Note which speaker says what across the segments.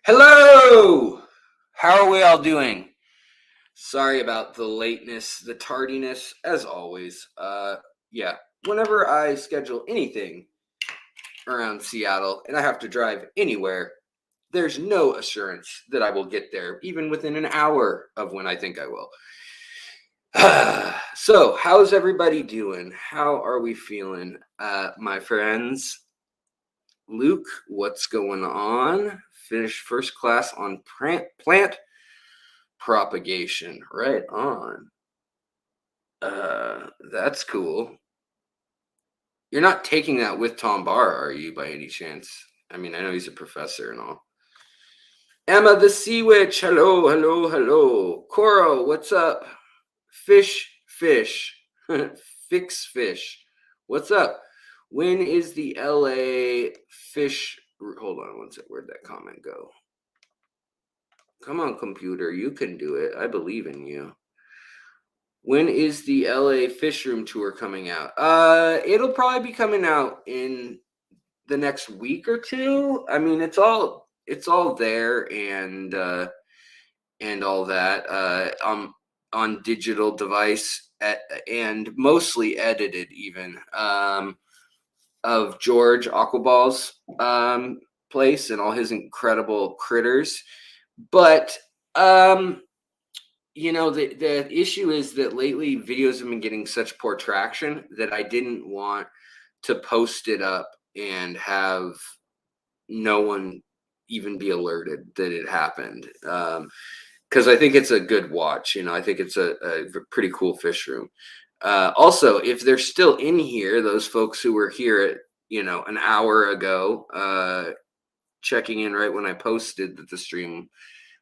Speaker 1: Hello! How are we all doing? Sorry about the lateness, the tardiness, as always. Yeah, whenever I schedule anything around Seattle and I have to drive anywhere, there's no assurance that I will get there, even within an hour of when I think I will. So, how's everybody doing? How are we feeling, my friends? Luke, what's going on? Finished first class on plant propagation. Right on. That's cool. You're not taking that with Tom Barr, are you, by any chance? I mean, I know he's a professor and all. Emma the Sea Witch, hello, hello, hello. Coro, what's up? Fish, fix fish. What's up? When is the LA fish? Hold on one sec. Where'd that comment go? Come on, computer. You can do it. I believe in you. When is the LA Fish Room tour coming out? It'll probably be coming out in the next week or two. I mean, it's all there and all that on digital device and mostly edited even of George Aquaball's place and all his incredible critters. But you know, the issue is that lately videos have been getting such poor traction that I didn't want to post it up and have no one even be alerted that it happened. Because I think it's a good watch. You know, I think it's a pretty cool fish room. Also, if they're still in here, those folks who were here at, an hour ago, checking in right when I posted that the stream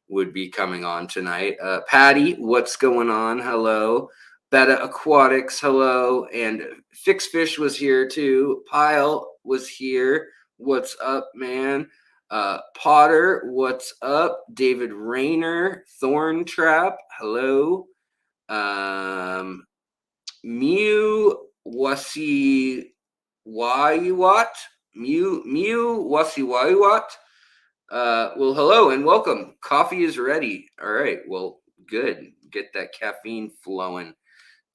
Speaker 1: would be coming on tonight. Patty, what's going on? Hello. Beta Aquatics, hello. And Fix Fish was here too. Pile was here. What's up, man? Potter, what's up? David Rayner, Thorn Trap, hello. Mew Wasi Waiwat. Mew Wasi Waiwat. Well, hello and welcome. Coffee is ready. All right. Well, good. Get that caffeine flowing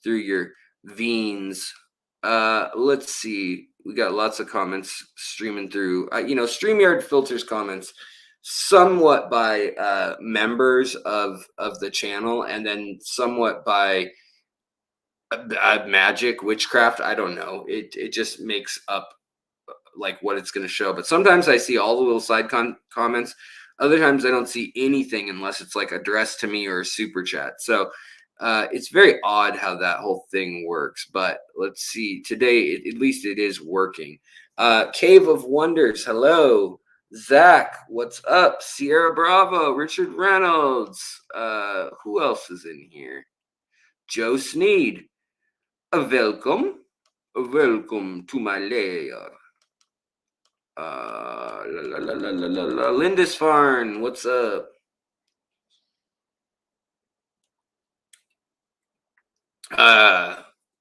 Speaker 1: through your veins. Let's see. We got lots of comments streaming through. StreamYard filters comments somewhat by members of the channel and then somewhat by magic, witchcraft. I don't know. It just makes up like what it's going to show, but sometimes I see all the little side comments. Other times I don't see anything unless it's like addressed to me or a super chat. So it's very odd how that whole thing works, but let's see. Today, at least it is working. Cave of Wonders, hello. Zach, what's up? Sierra Bravo, Richard Reynolds. Who else is in here? Joe Sneed. Welcome to my lair. Lindisfarne, what's up?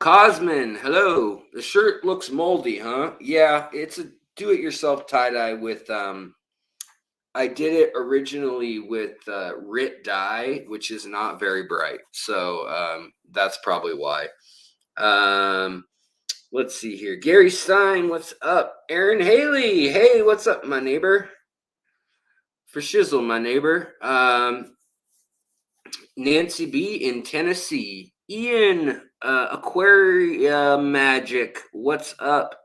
Speaker 1: Cosmin, hello. The shirt looks moldy, huh? Yeah, it's a do-it-yourself tie-dye with I did it originally with Rit dye, which is not very bright. So that's probably why. Let's see here. Gary Stein, what's up? Aaron Haley, hey, what's up, my neighbor? For shizzle, my neighbor. Nancy B in Tennessee. Ian, Aquarium Magic, what's up?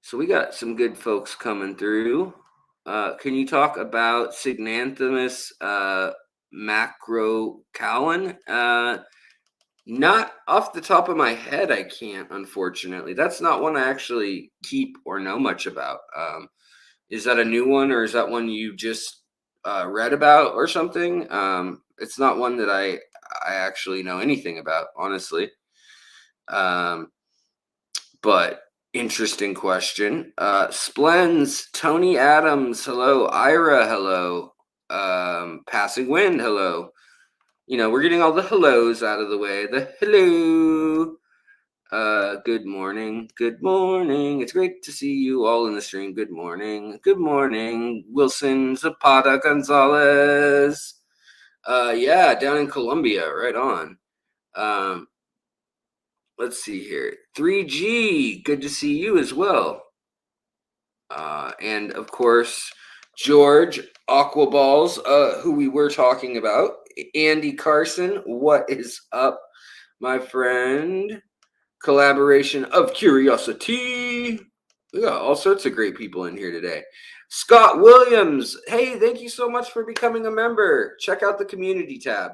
Speaker 1: So we got some good folks coming through. Can you talk about Signanthumus macrocallan? Not off the top of my head, I can't, unfortunately. That's not one I actually keep or know much about. Is that a new one, or is that one you just read about or something? It's not one that I actually know anything about, honestly. But interesting question. Splens, Tony Adams, hello. Ira, hello. Passing Wind, hello. We're getting all the hellos out of the way. The hello. Good morning. Good morning. It's great to see you all in the stream. Good morning. Good morning. Wilson Zapata Gonzalez. Yeah, down in Colombia, right on. Um, let's see here. 3G, good to see you as well. And of course, George Aquaballs, who we were talking about. Andy Carson, what is up, my friend? Collaboration of curiosity. We got all sorts of great people in here today. Scott Williams, hey, thank you so much for becoming a member. Check out the community tab.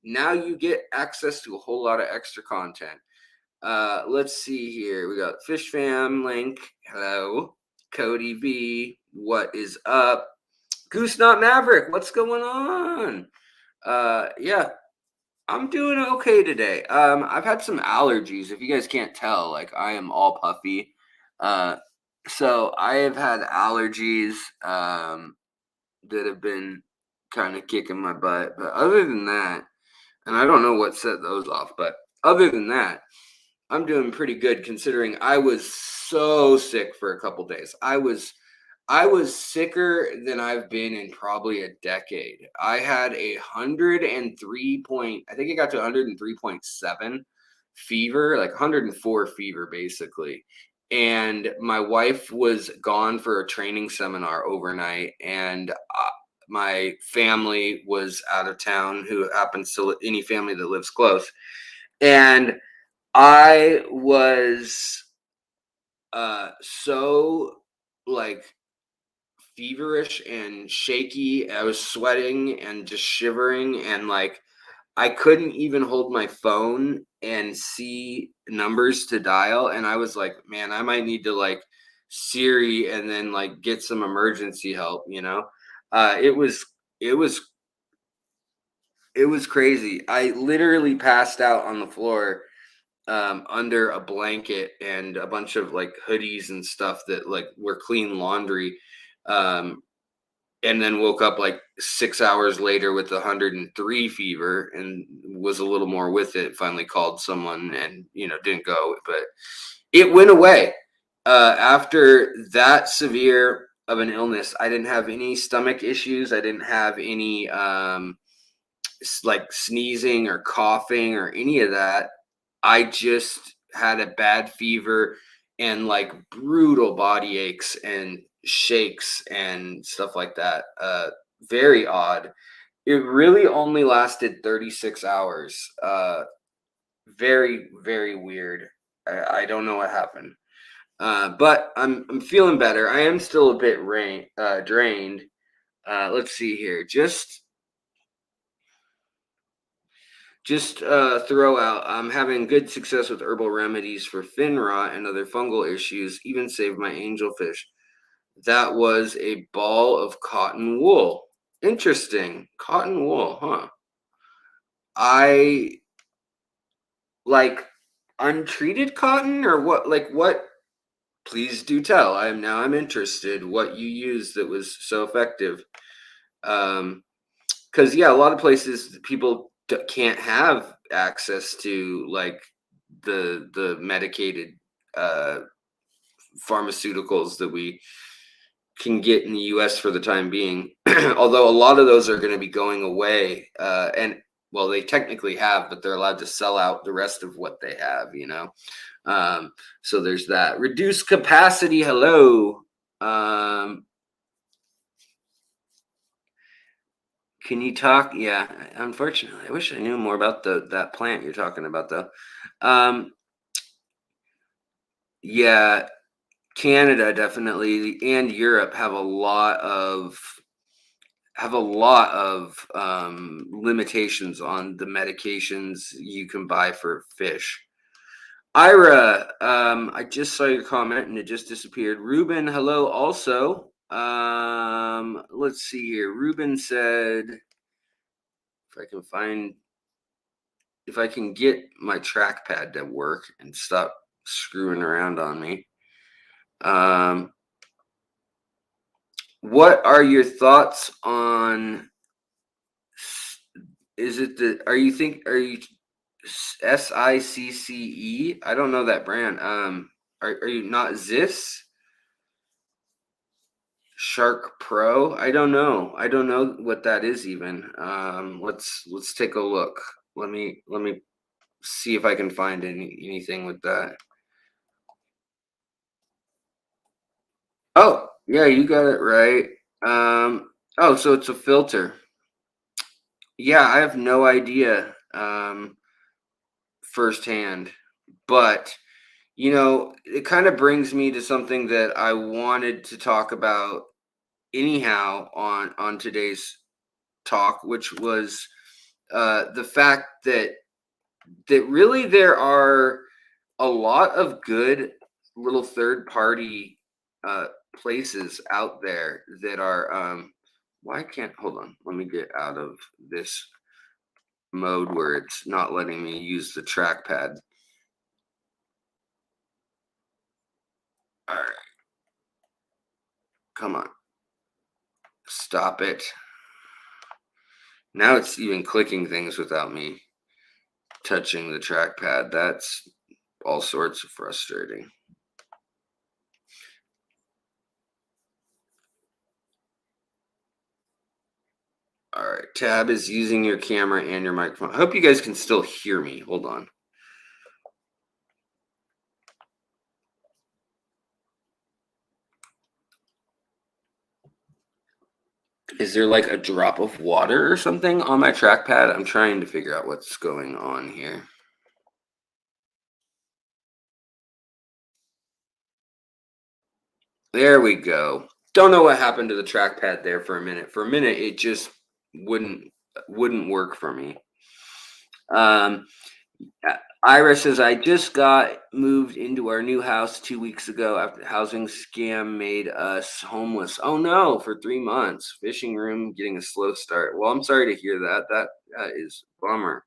Speaker 1: Now you get access to a whole lot of extra content. Let's see here. We got Fish Fam Link. Hello. Cody V. What is up? Goose Not Maverick. What's going on? Yeah, I'm doing okay today. I've had some allergies. If you guys can't tell, like I am all puffy. Uh, so I have had allergies that have been kind of kicking my butt. But other than that, and I don't know what set those off, but other than that, I'm doing pretty good considering I was so sick for a couple days. I was sicker than I've been in probably a decade. I had 103 point, I think it got to 103.7 fever, like 104 fever basically. And my wife was gone for a training seminar overnight, and my family was out of town, who happens to any family that lives close. And I was so like feverish and shaky. I was sweating and just shivering, and like I couldn't even hold my phone and see numbers to dial. And I was like, man, I might need to like Siri and then like get some emergency help, you know? It was it was it was crazy. I literally passed out on the floor under a blanket and a bunch of like hoodies and stuff that like were clean laundry. Um, and then woke up like 6 hours later with 103 fever and was a little more with it. Finally called someone and, didn't go, but it went away. After that severe of an illness, I didn't have any stomach issues. I didn't have any like sneezing or coughing or any of that. I just had a bad fever and like brutal body aches and shakes and stuff like that. Very odd. It really only lasted 36 hours. Very, very weird. I don't know what happened. But I'm feeling better. I am still a bit drained. Let's see here. Just throw out, I'm having good success with herbal remedies for fin rot and other fungal issues, even saved my angelfish. That was a ball of cotton wool. Interesting. Cotton wool, huh? I like untreated cotton or what? Like what? Please do tell. I'm interested what you used that was so effective. Because yeah, a lot of places people can't have access to like the medicated uh, pharmaceuticals that we can get in the U.S. for the time being. Although a lot of those are going to be going away, and well, they technically have, but they're allowed to sell out the rest of what they have. So there's that. Reduced capacity. Hello. Can you talk? Yeah, unfortunately, I wish I knew more about that plant you're talking about, though. Um, yeah, Canada definitely and Europe have a lot of limitations on the medications you can buy for fish. Ira, I just saw your comment and it just disappeared. Ruben, hello. Also, let's see here. Ruben said, if I can get my trackpad to work and stop screwing around on me. What are your thoughts on? Are you SICCE. I don't know that brand. Are you not Zis? Shark Pro? I don't know. I don't know what that is even. Let's take a look. Let me see if I can find anything with that. Oh, yeah, you got it right. Oh, so it's a filter. Yeah, I have no idea firsthand, but it kind of brings me to something that I wanted to talk about anyhow on today's talk, which was the fact that really there are a lot of good little third party uh, places out there that are. Why can't hold on? Let me get out of this mode where it's not letting me use the trackpad. All right, come on, stop it. Now it's even clicking things without me touching the trackpad. That's all sorts of frustrating. All right, Tab is using your camera and your microphone. I hope you guys can still hear me. Hold on. Is there like a drop of water or something on my trackpad? I'm trying to figure out what's going on here. There we go. Don't know what happened to the trackpad there for a minute. For a minute, it just wouldn't wouldn't work for me. Um, Ira says, I just got moved into our new house 2 weeks ago after the housing scam made us homeless. Oh no, for 3 months. Fishing room getting a slow start. Well, I'm sorry to hear that. That is a bummer.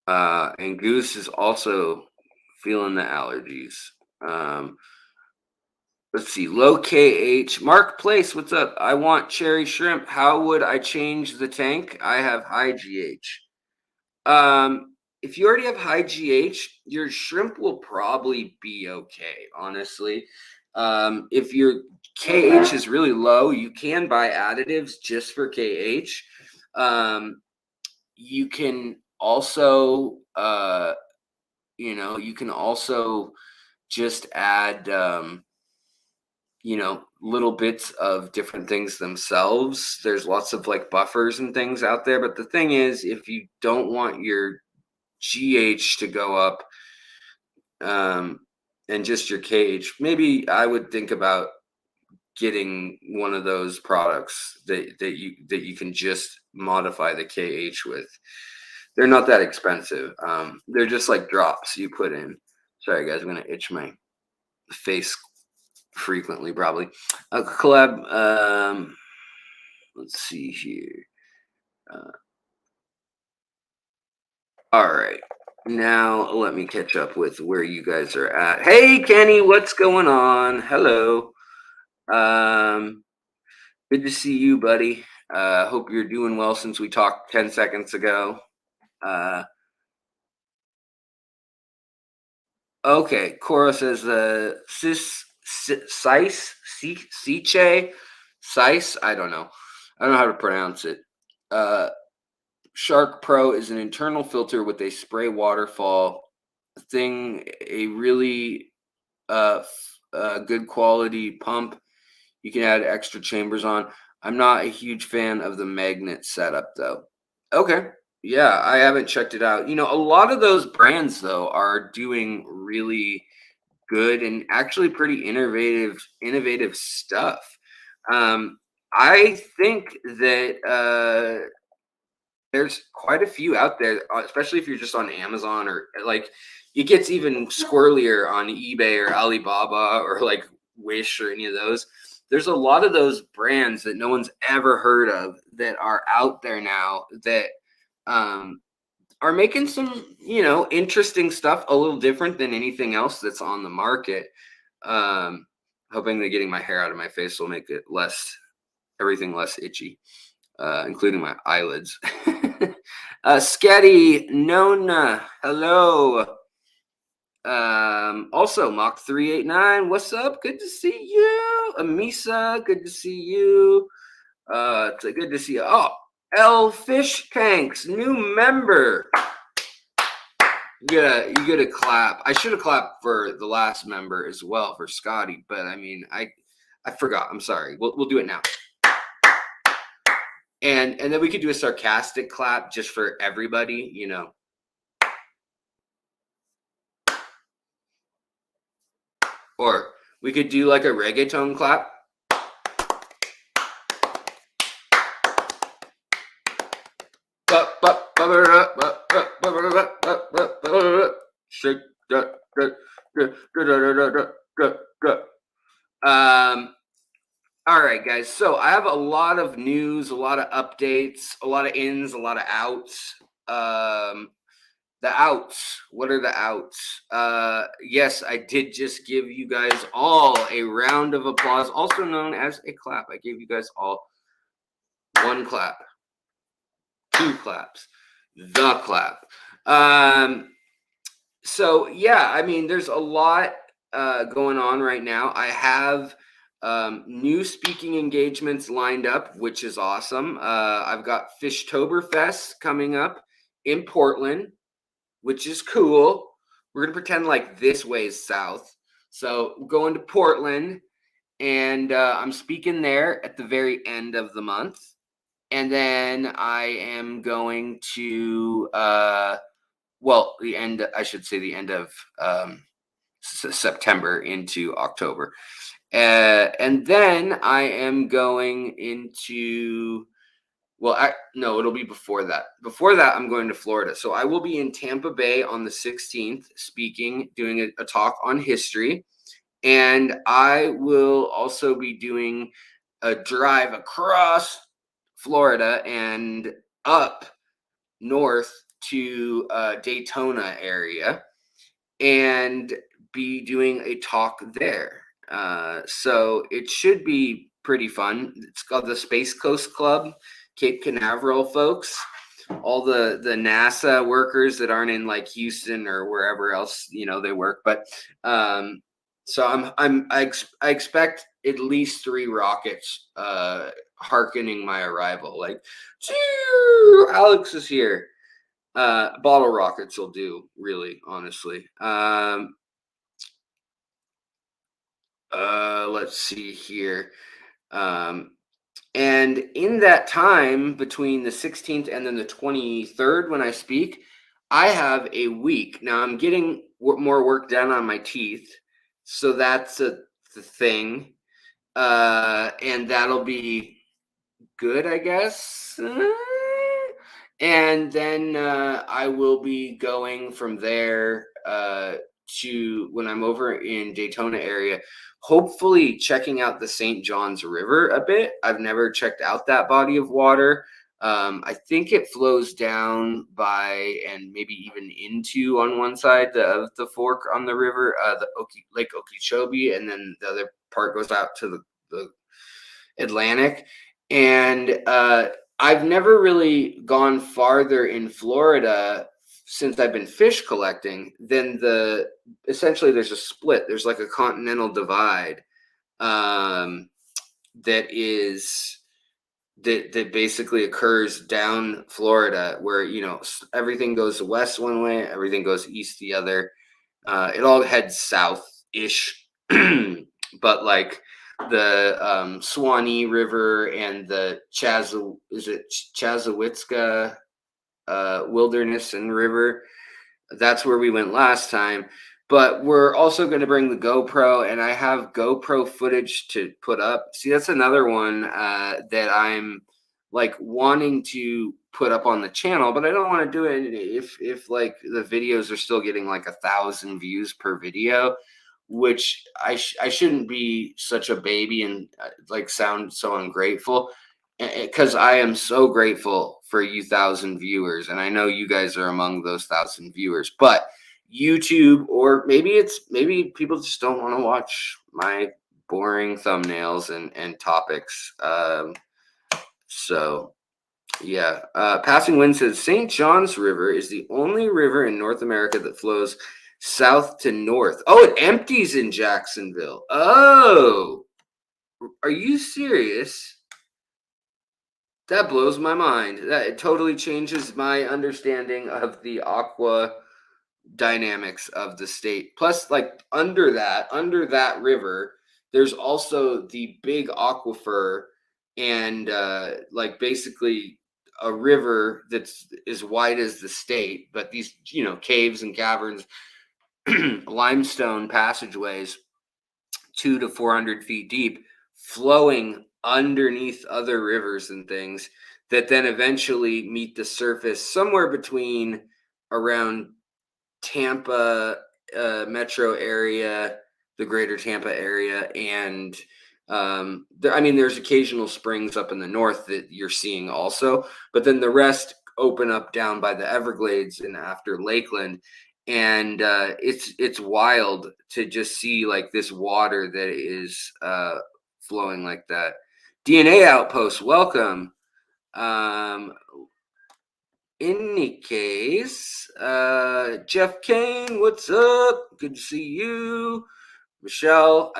Speaker 1: And Goose is also feeling the allergies. Um, let's see. Low KH. Mark Place, what's up? I want cherry shrimp. How would I change the tank? I have high GH. If you already have high GH, your shrimp will probably be okay, honestly. If your KH is really low, you can buy additives just for KH. You can also, you can also just add, little bits of different things themselves. There's lots of like buffers and things out there. But the thing is, if you don't want your GH to go up, um, and just your cage, maybe I would think about getting one of those products that you can just modify the KH with. They're not that expensive. They're just like drops you put in. Sorry guys, I'm gonna itch my face frequently probably. Collab. Let's see here. Uh, all right. Now let me catch up with where you guys are at. Hey Kenny, what's going on? Hello. Um, good to see you, buddy. Hope you're doing well since we talked 10 seconds ago. Uh, okay, Cora says sice, siche, sice. I don't know. I don't know how to pronounce it. Uh, Shark Pro is an internal filter with a spray waterfall thing, a really good quality pump. You can add extra chambers on. I'm not a huge fan of the magnet setup though. Okay. Yeah, I haven't checked it out. A lot of those brands though are doing really good and actually pretty innovative stuff. Um, I think that there's quite a few out there, especially if you're just on Amazon or like it gets even squirrelier on eBay or Alibaba or like Wish or any of those. There's a lot of those brands that no one's ever heard of that are out there now that um, are making some, interesting stuff, a little different than anything else that's on the market. Um, Hoping that getting my hair out of my face will make it everything less itchy, including my eyelids. Sketty, Nona, hello. Also Mach 389, what's up? Good to see you. Amisa, good to see you. It's good to see you. Oh, L Fish Tanks, new member. You get a clap. I should have clapped for the last member as well for Scotty, but I mean I forgot. I'm sorry. We'll do it now. And then we could do a sarcastic clap just for everybody, you know. Or we could do like a reggaeton clap. Shake that. All right, guys. So I have a lot of news, a lot of updates, a lot of ins, a lot of outs. The outs. What are the outs? Yes, I did just give you guys all a round of applause, also known as a clap. I gave you guys all one clap, two claps, the clap. So yeah, I mean, there's a lot going on right now. I have new speaking engagements lined up, which is awesome. I've got Fishtoberfest coming up in Portland, which is cool. We're gonna pretend like this way is south. So we're going to Portland, and I'm speaking there at the very end of the month. And then I am going to the end, I should say the end of September into October. And then I am going into, no, it'll be before that. Before that, I'm going to Florida. So I will be in Tampa Bay on the 16th, speaking, doing a talk on history. And I will also be doing a drive across Florida and up north to Daytona area and be doing a talk there. So it should be pretty fun. It's called the Space Coast Club, Cape Canaveral folks. All the NASA workers that aren't in like Houston or wherever else they work. But so I expect at least 3 rockets hearkening my arrival. Like, Alex is here. Bottle rockets will do, really, honestly. Let's see here. And in that time between the 16th and then the 23rd, when I speak, I have a week. Now I'm getting more work done on my teeth, so that's the thing. And that'll be good, I guess. And then I will be going from there to, when I'm over in Daytona area, hopefully checking out the St. Johns River a bit. I've never checked out that body of water. I think it flows down by and maybe even into on one side of the fork on the river, Lake Okeechobee, and then the other part goes out to the Atlantic. And I've never really gone farther in Florida since I've been fish collecting than essentially there's a split. There's like a continental divide that basically occurs down Florida, where everything goes west one way, everything goes east the other. It all heads south-ish, but like the Swanee River and the Chassahowitzka Wilderness and River. That's where we went last time. But we're also going to bring the GoPro, and I have GoPro footage to put up. See, that's another one that I'm like wanting to put up on the channel, but I don't want to do it if like the videos are still getting like 1,000 views per video, which I shouldn't be such a baby and like sound so ungrateful, because I am so grateful for you 1,000 viewers, and I know you guys are among those 1,000 viewers. But YouTube, or maybe people just don't want to watch my boring thumbnails and topics. So Yeah. Passing Wind says St. John's River is the only river in North America that flows south to north. Oh, it empties in Jacksonville. Oh, are you serious? That blows my mind. That it totally changes my understanding of the aqua dynamics of the state. Plus, like under that river, there's also the big aquifer and like basically a river that's as wide as the state, but these caves and caverns, limestone passageways 200 to 400 feet deep, flowing underneath other rivers and things that then eventually meet the surface somewhere between around Tampa metro area, the greater Tampa area, and I mean, there's occasional springs up in the north that you're seeing also, but then the rest open up down by the Everglades and after Lakeland, and it's wild to just see like this water that is flowing like that. DNA Outpost, welcome. Um, in any case, Jeff Kane, what's up? Good to see you. Michelle,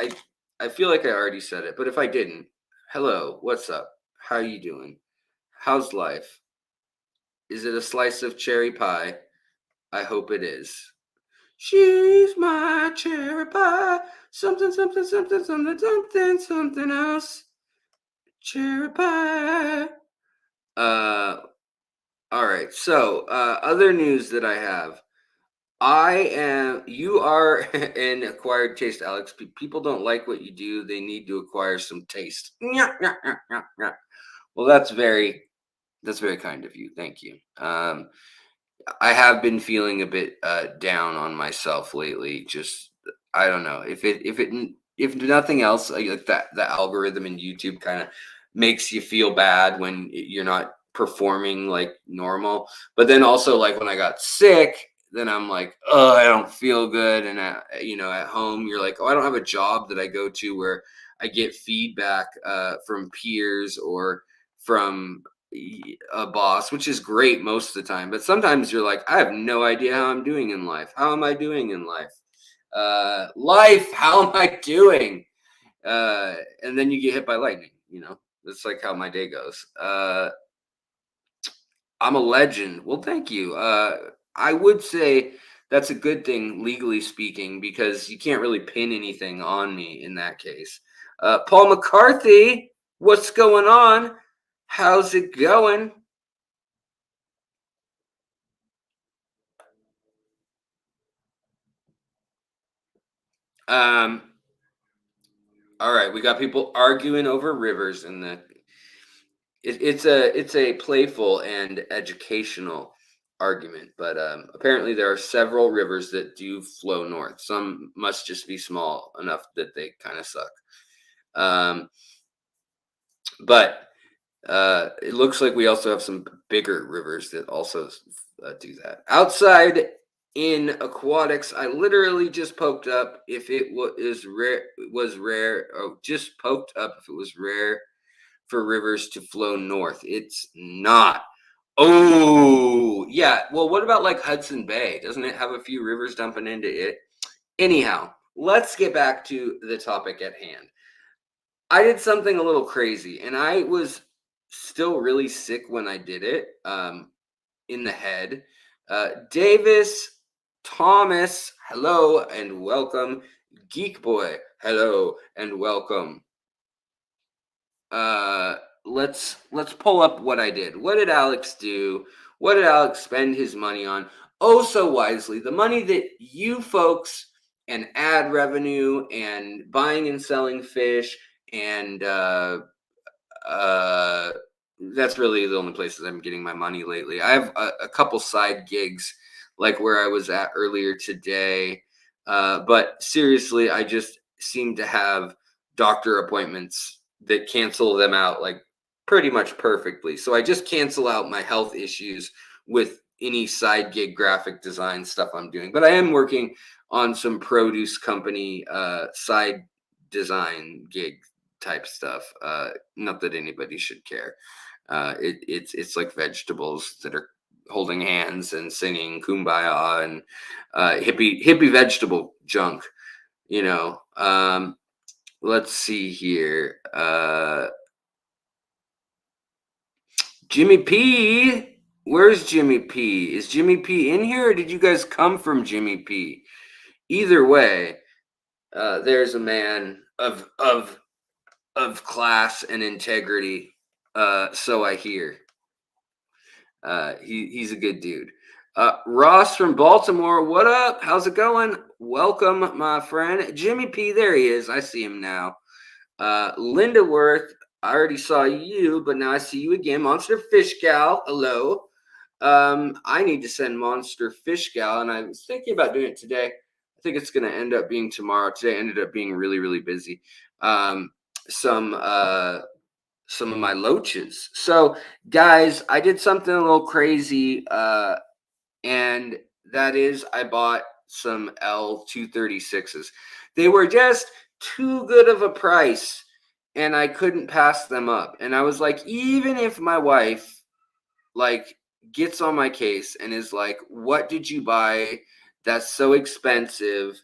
Speaker 1: I feel like I already said it, but if I didn't, hello, what's up? How you doing? How's life? Is it a slice of cherry pie? I hope it is. She's my cherry pie. Something, something, something, something, something, something else. Cherry pie. Uh, all right. So, other news that I have. You are an acquired taste, Alex. People don't like what you do. They need to acquire some taste. Well, that's very kind of you. Thank you. I have been feeling a bit down on myself lately. Just I don't know if nothing else, like that the algorithm in YouTube kind of makes you feel bad when you're not performing like normal. But then also like when I got sick, then I'm like, oh, I don't feel good. And at home, you're like, oh, I don't have a job that I go to where I get feedback from peers or from a boss, which is great most of the time. But sometimes you're like, I have no idea how I'm doing in life. How am I doing in life? Life, how am I doing? And then you get hit by lightning. That's like how my day goes. I'm a legend. Well, thank you. I would say that's a good thing, legally speaking, because you can't really pin anything on me in that case. Paul McCarthy, what's going on? How's it going? Um, all right, we got people arguing over rivers, and it's a playful and educational argument. But apparently, there are several rivers that do flow north. Some must just be small enough that they kind of suck. Um, but it looks like we also have some bigger rivers that also do that. Outside in aquatics, I literally just poked up if it was rare. Oh, just poked up if it was rare for rivers to flow north. It's not. Oh, yeah. Well, what about like Hudson Bay? Doesn't it have a few rivers dumping into it? Anyhow, let's get back to the topic at hand. I did something a little crazy, and I was still really sick when I did it, in the head. Davis Thomas, hello and welcome. Geek Boy, hello and welcome. Uh, let's pull up what I did. What did Alex do? What did Alex spend his money on? Oh, so wisely, the money that you folks and ad revenue and buying and selling fish and uh, that's really the only places I'm getting my money lately. I have a couple side gigs, like where I was at earlier today. But seriously, I just seem to have doctor appointments that cancel them out like pretty much perfectly. So I just cancel out my health issues with any side gig graphic design stuff I'm doing. But I am working on some produce company side design gig type stuff. Not that anybody should care. It's like vegetables that are holding hands and singing kumbaya and hippie vegetable junk, you know. Let's see here. Jimmy P. Where's Jimmy P? Is Jimmy P in here, or did you guys come from Jimmy P? Either way, there's a man of class and integrity. So I hear. He's a good dude. Ross from Baltimore, what up? How's it going? Welcome, my friend. Jimmy P, there he is. I see him now. Linda Worth, I already saw you, but now I see you again. Monster Fish Gal, hello. I need to send Monster Fish Gal, and I was thinking about doing it today. I think it's going to end up being tomorrow. Today ended up being really, really busy. Some of my loaches. So, guys, I did something a little crazy, and that is I bought some L236s. They were just too good of a price, and I couldn't pass them up. And I was like, even if my wife like gets on my case and is like, "What did you buy? That's so expensive.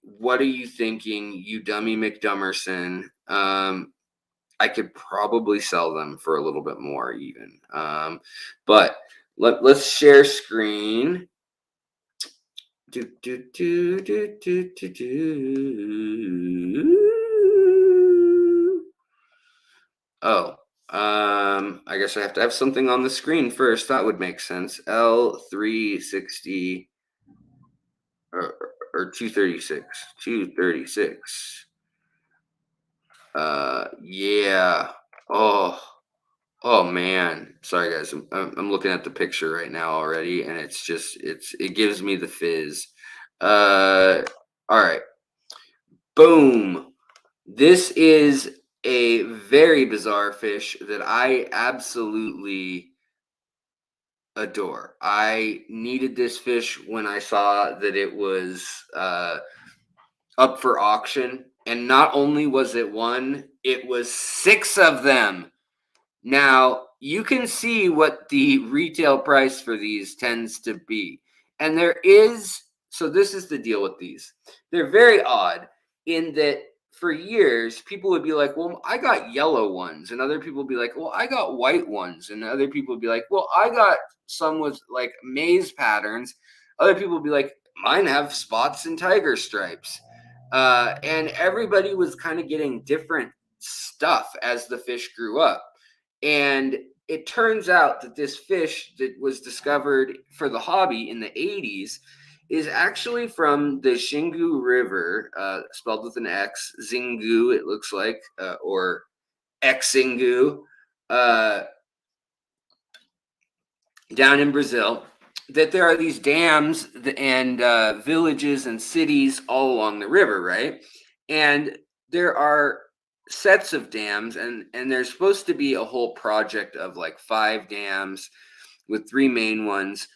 Speaker 1: What are you thinking, you dummy McDummerson?" I could probably sell them for a little bit more even. But let's share screen. Do, do, do, do, do, do, do. Oh, I guess I have to have something on the screen first. That would make sense. L360 or 236. 236. Yeah. Oh man, sorry guys. I'm looking at the picture right now already, and it gives me the fizz. All right, boom. This is a very bizarre fish that I absolutely adore. I needed this fish when I saw that it was up for auction, and not only was it one, it was 6 of them. Now, you can see what the retail price for these tends to be. And so this is the deal with these. They're very odd in that for years, people would be like, well, I got yellow ones. And other people would be like, well, I got white ones. And other people would be like, well, I got some with like maze patterns. Other people would be like, mine have spots and tiger stripes. And everybody was kind of getting different stuff as the fish grew up. And it turns out that this fish that was discovered for the hobby in the 80s is actually from the Xingu River, spelled with an X, Xingu, it looks like, or Xingu, down in Brazil. That there are these dams and villages and cities all along the river, right? And there are sets of dams, and there's supposed to be a whole project of like 5 dams with 3 main ones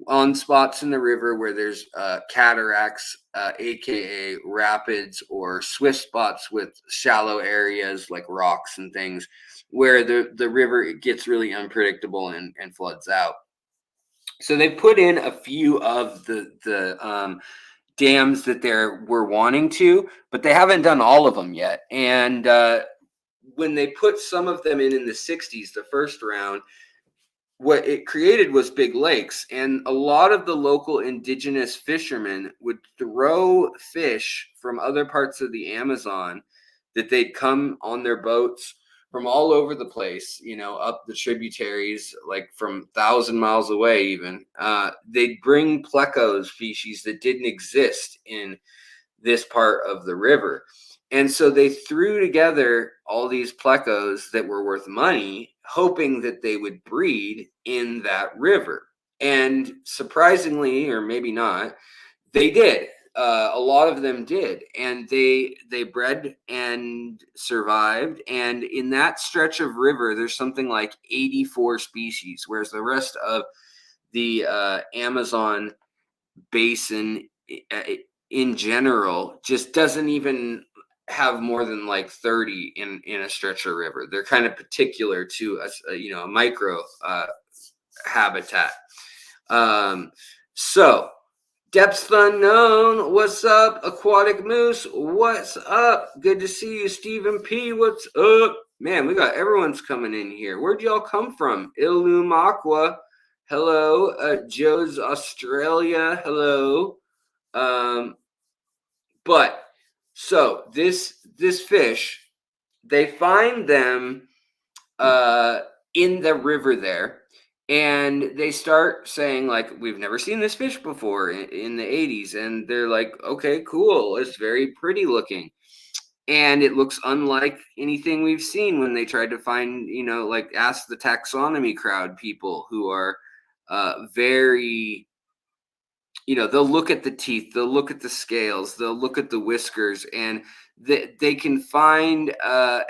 Speaker 1: on spots in the river where there's cataracts, aka rapids, or swift spots with shallow areas like rocks and things where the river gets really unpredictable and floods out. So they put in a few of the dams that we're wanting to, but they haven't done all of them yet. And when they put some of them in the 60s, the first round, what it created was big lakes, and a lot of the local indigenous fishermen would throw fish from other parts of the Amazon that they'd come on their boats from all over the place, up the tributaries, like from 1,000 miles away even. They'd bring pleco species that didn't exist in this part of the river. And so they threw together all these plecos that were worth money, hoping that they would breed in that river. And surprisingly, or maybe not, they did. A lot of them did, and they bred and survived. And in that stretch of river, there's something like 84 species, whereas the rest of the Amazon basin in general just doesn't even have more than like 30 in a stretch of river. They're kind of particular to a micro habitat. So depths unknown, what's up? Aquatic Moose, what's up? Good to see you. Stephen P, what's up? Man, we got everyone's coming in here. Where'd y'all come from? Illum Aqua, hello. Joe's Australia, hello. But so this fish, they find them in the river there, and they start saying like, we've never seen this fish before in the 80s, and they're like, okay, cool, it's very pretty looking, and it looks unlike anything we've seen. When they tried to find, like, ask the taxonomy crowd people who are very, they'll look at the teeth, they'll look at the scales, they'll look at the whiskers, and they can find,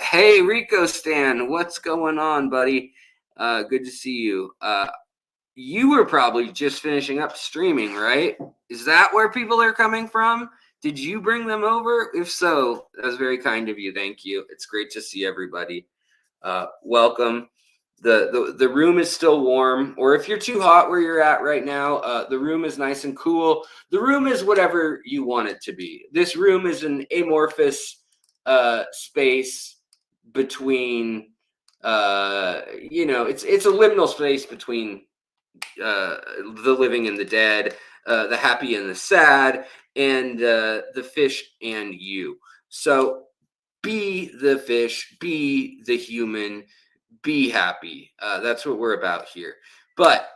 Speaker 1: hey, Rico Stan, what's going on, buddy? Good to see you. You were probably just finishing up streaming, right? Is that where people are coming from? Did you bring them over? If so, that was very kind of you. Thank you. It's great to see everybody. Welcome. The room is still warm, or if you're too hot where you're at right now, the room is nice and cool. The room is whatever you want it to be. This room is an amorphous space between, it's a liminal space between the living and the dead, the happy and the sad, and the fish and you. So be the fish, be the human, be happy. That's what we're about here. But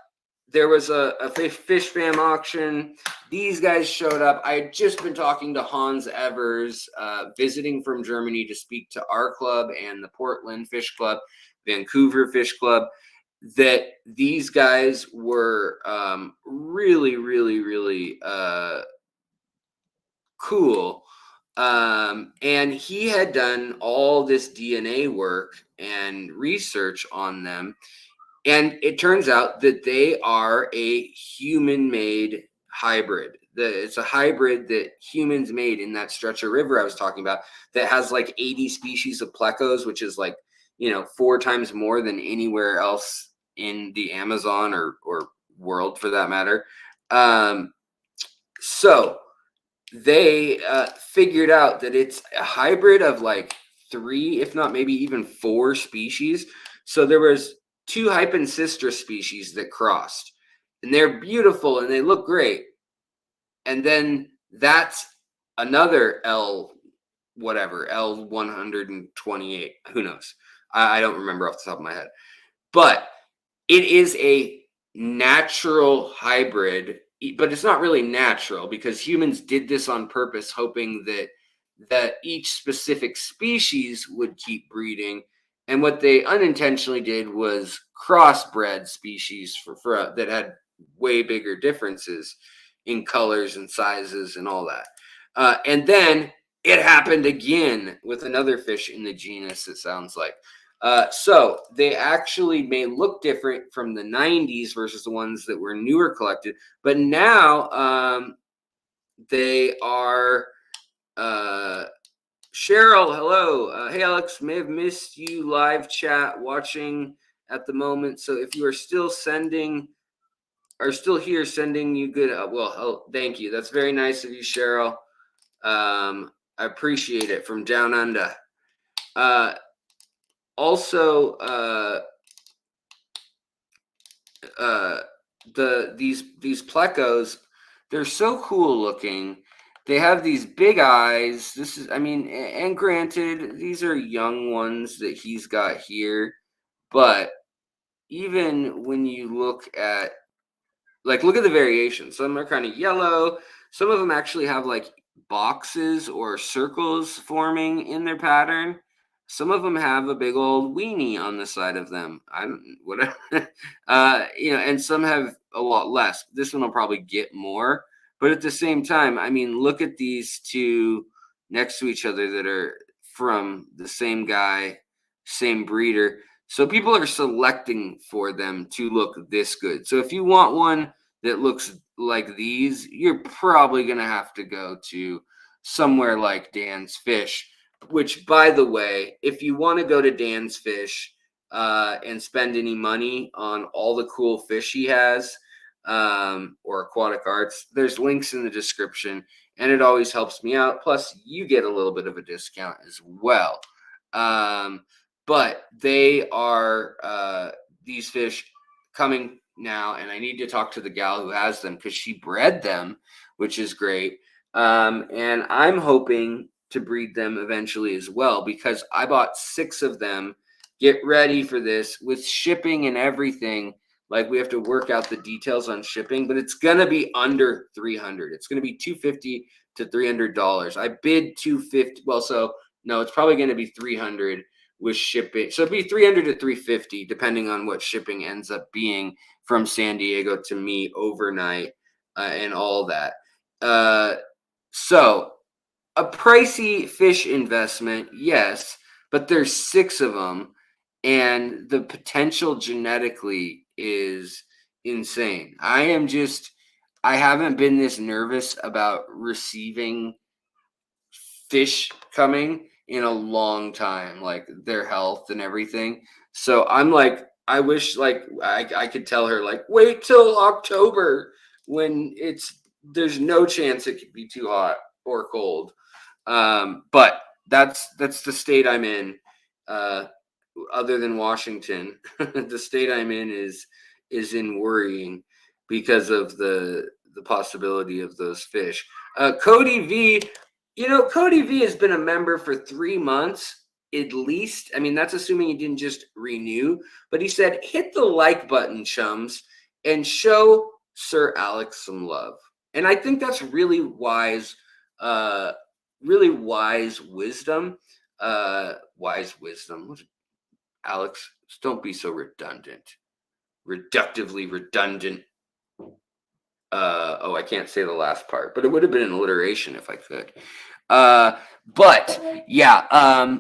Speaker 1: there was a fish fam auction. These guys showed up. I had just been talking to Hans Evers, visiting from Germany to speak to our club and the Portland Fish Club, Vancouver Fish Club, that these guys were really, really, really cool. And he had done all this DNA work and research on them. And it turns out that they are a human-made hybrid. It's a hybrid that humans made in that stretch of river I was talking about that has like 80 species of plecos, which is like, 4 times more than anywhere else in the Amazon or world for that matter. So they figured out that it's a hybrid of like 3, if not maybe even 4 species. So there was 2 hypancistris species that crossed, and they're beautiful and they look great. And then that's another L128. Who knows? I don't remember off the top of my head. But it is a natural hybrid, but it's not really natural because humans did this on purpose, hoping that each specific species would keep breeding. And what they unintentionally did was crossbred species for that had way bigger differences in colors and sizes and all that. And then it happened again with another fish in the genus, it sounds like. So they actually may look different from the 90s versus the ones that were newer collected, but now they are. Cheryl, hello. Hey, Alex, may have missed you live chat watching at the moment. So if you are still here sending you good, thank you. That's very nice of you, Cheryl. I appreciate it from down under. Also, these plecos, they're so cool looking. They have these big eyes. And granted, these are young ones that he's got here, but even when you look at the variation, some are kind of yellow. Some of them actually have like boxes or circles forming in their pattern. Some of them have a big old weenie on the side of them. And some have a lot less. This one will probably get more. But at the same time, look at these 2 next to each other that are from the same guy, same breeder. So people are selecting for them to look this good. So if you want one that looks like these, you're probably going to have to go to somewhere like Dan's Fish. which, by the way, if you want to go to Dan's Fish and spend any money on all the cool fish he has, or Aquatic Arts, there's links in the description, and it always helps me out. Plus, you get a little bit of a discount as well. But they are these fish coming now, and I need to talk to the gal who has them because she bred them, which is great. And I'm hoping to breed them eventually as well, because I bought 6 of them. Get ready for this with shipping and everything. Like, we have to work out the details on shipping, but it's going to be under $300. It's going to be $250 to $300. I bid $250. Well, so no, it's probably going to be $300 with shipping. So it'd be $300 to $350 depending on what shipping ends up being from San Diego to me overnight, and all that. So a pricey fish investment, yes, but there's 6 of them, and the potential genetically is insane. I haven't been this nervous about receiving fish coming in a long time, like their health and everything. So I'm like, I wish like I could tell her, like, wait till October when there's no chance it could be too hot or cold. But that's the state I'm in. Other than Washington, the state I'm in is in worrying because of the possibility of those fish. Cody V, Cody V has been a member for 3 months at least. I mean, that's assuming he didn't just renew, but he said, hit the like button, chums, and show Sir Alex some love. And I think that's really wise wisdom. Wise wisdom. Alex, don't be so redundant. Reductively redundant. I can't say the last part, but it would have been an alliteration if I could. But yeah.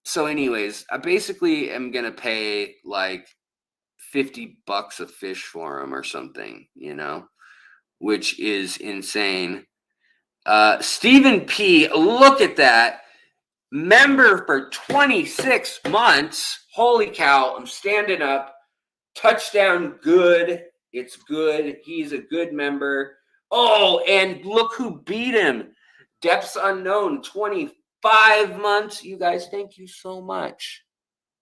Speaker 1: So anyways, I basically am going to pay like $50 a fish for him or something, which is insane. Stephen P, look at that. Member for 26 months. Holy cow, I'm standing up. Touchdown, good. It's good. He's a good member. Oh, and look who beat him. Depths Unknown, 25 months. You guys, thank you so much.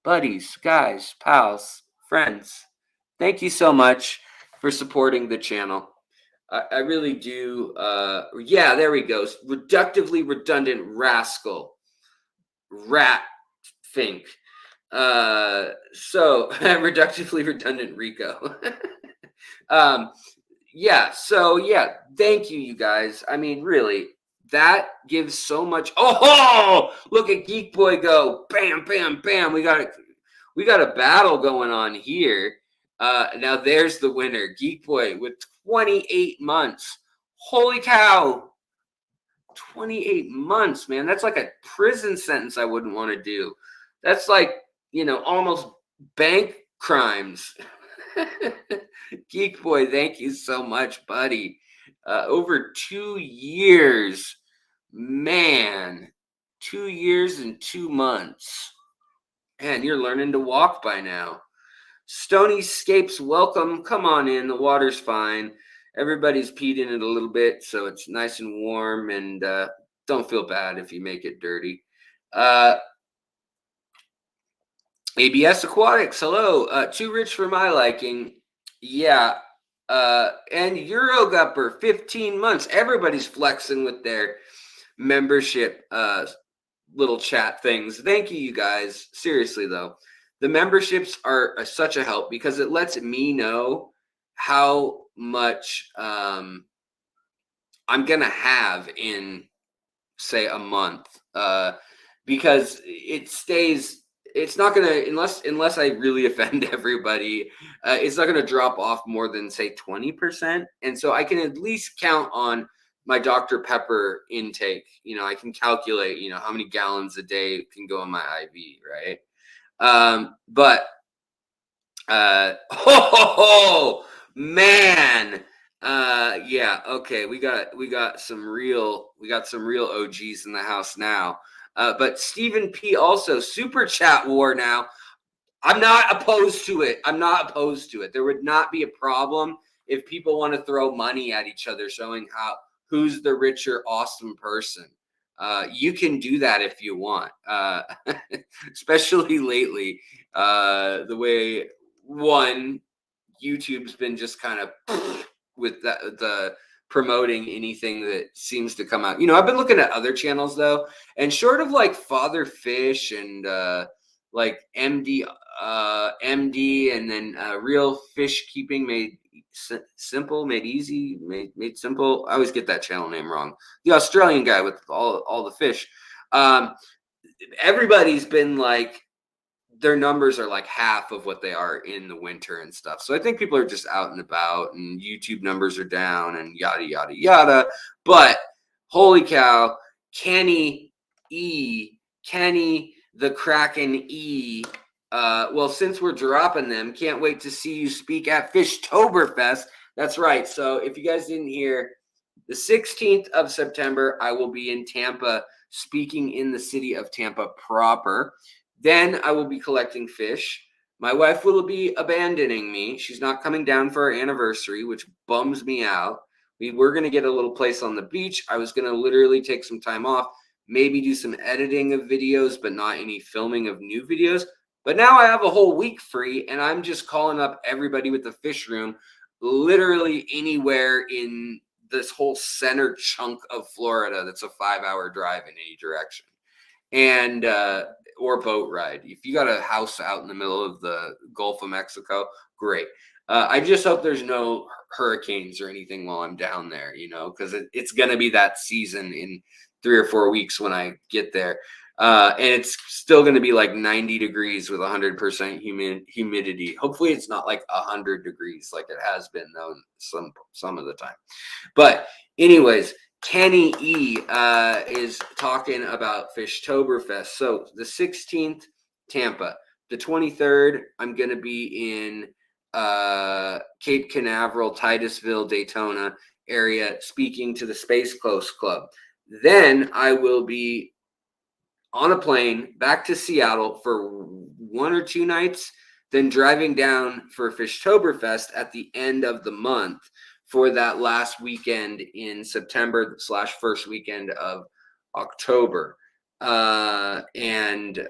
Speaker 1: Buddies, guys, pals, friends, thank you so much for supporting the channel. I really do. Yeah, there we go. Reductively redundant rascal. Rat Fink. So reductively redundant Rico. Yeah, so yeah, thank you guys. I mean, really, that gives so much. Oh, look at Geek Boy go. Bam, bam, bam. We got a battle going on here. Now there's the winner, Geek Boy, with 28 months. Holy cow. 28 months, man. That's like a prison sentence I wouldn't want to do. That's like, almost bank crimes. Geek Boy, thank you so much, buddy. Over 2 years. Man, 2 years and 2 months. Man, you're learning to walk by now. Stony Scapes, welcome. Come on in. The water's fine. Everybody's peed in it a little bit, so it's nice and warm, and don't feel bad if you make it dirty. ABS Aquatics, hello. Too rich for my liking. Yeah. And Eurogupper, 15 months. Everybody's flexing with their membership little chat things. Thank you guys. Seriously, though. The memberships are such a help because it lets me know how much I'm going to have in, say, a month. Because it's not going to, unless I really offend everybody, it's not going to drop off more than, say, 20%. And so I can at least count on my Dr. Pepper intake. I can calculate, how many gallons a day can go in my IV, right? But man, yeah, okay, we got some real OGs in the house now. But Stephen P also super chat war now. I'm not opposed to it. I'm not opposed to it. There would not be a problem if people want to throw money at each other, showing who's the richer, awesome person. You can do that if you want, especially lately. The way YouTube's been just kind of with the promoting anything that seems to come out. I've been looking at other channels though, and short of like Father Fish and like MD, and then Real Fish Keeping Made Simple, Made Easy, made Simple. I always get that channel name wrong. The Australian guy with all the fish. Everybody's been like, their numbers are like half of what they are in the winter and stuff. So I think people are just out and about, and YouTube numbers are down and yada, yada, yada. But holy cow, Kenny the Kraken E. Well, since we're dropping them, can't wait to see you speak at Fishtoberfest. That's right. So if you guys didn't hear, the 16th of September, I will be in Tampa speaking in the city of Tampa proper. Then I will be collecting fish. My wife will be abandoning me. She's not coming down for our anniversary, which bums me out. We were going to get a little place on the beach. I was going to literally take some time off, maybe do some editing of videos, but not any filming of new videos. But now I have a whole week free, and I'm just calling up everybody with the fish room, literally anywhere in this whole center chunk of Florida that's a 5-hour drive in any direction. And or boat ride. If you got a house out in the middle of the Gulf of Mexico, great. I just hope there's no hurricanes or anything while I'm down there, because it's going to be that season in 3 or 4 weeks when I get there. And it's still going to be like 90 degrees with 100% humidity. Hopefully it's not like 100 degrees like it has been though some of the time. But anyways, Kenny E is talking about Fishtoberfest. So the 16th, Tampa. The 23rd, I'm going to be in Cape Canaveral, Titusville, Daytona area speaking to the Space Coast Club. Then I will be on a plane back to Seattle for 1 or 2 nights, then driving down for Fishtoberfest at the end of the month for that last weekend in September / first weekend of October. And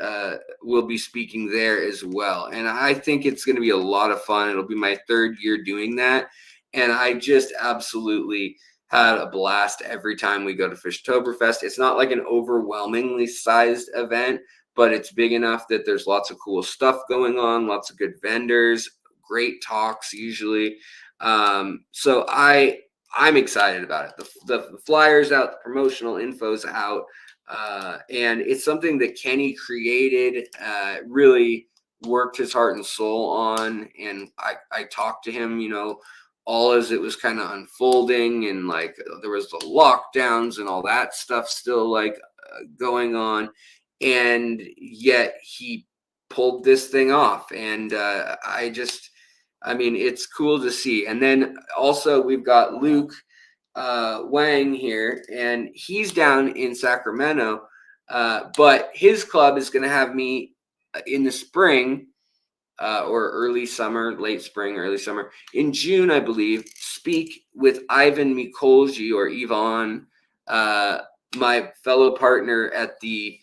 Speaker 1: we'll be speaking there as well. And I think it's going to be a lot of fun. It'll be my 3rd year doing that. And I just absolutely had a blast every time we go to Fishtoberfest. It's not like an overwhelmingly sized event, but it's big enough that there's lots of cool stuff going on, lots of good vendors, great talks usually. So I'm excited about it. The flyers out, the promotional info's out, and it's something that Kenny created, really worked his heart and soul on. And I talked to him, all as it was kind of unfolding, and like there was the lockdowns and all that stuff still like going on, and yet he pulled this thing off. And I mean, it's cool to see. And then also we've got Luke Wang here, and he's down in Sacramento, but his club is going to have me in the spring, or early summer, late spring, early summer, in June, I believe, speak with Ivan Mikolji, or Ivan, my fellow partner at the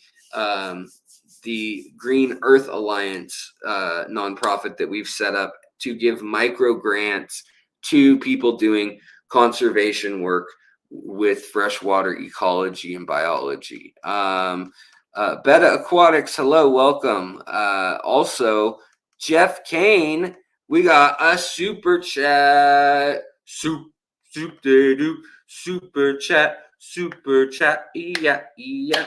Speaker 1: Green Earth Alliance nonprofit that we've set up to give micro grants to people doing conservation work with freshwater ecology and biology. Beta Aquatics, hello, welcome. Also, Jeff Kane, we got a super chat. Super chat. Yeah.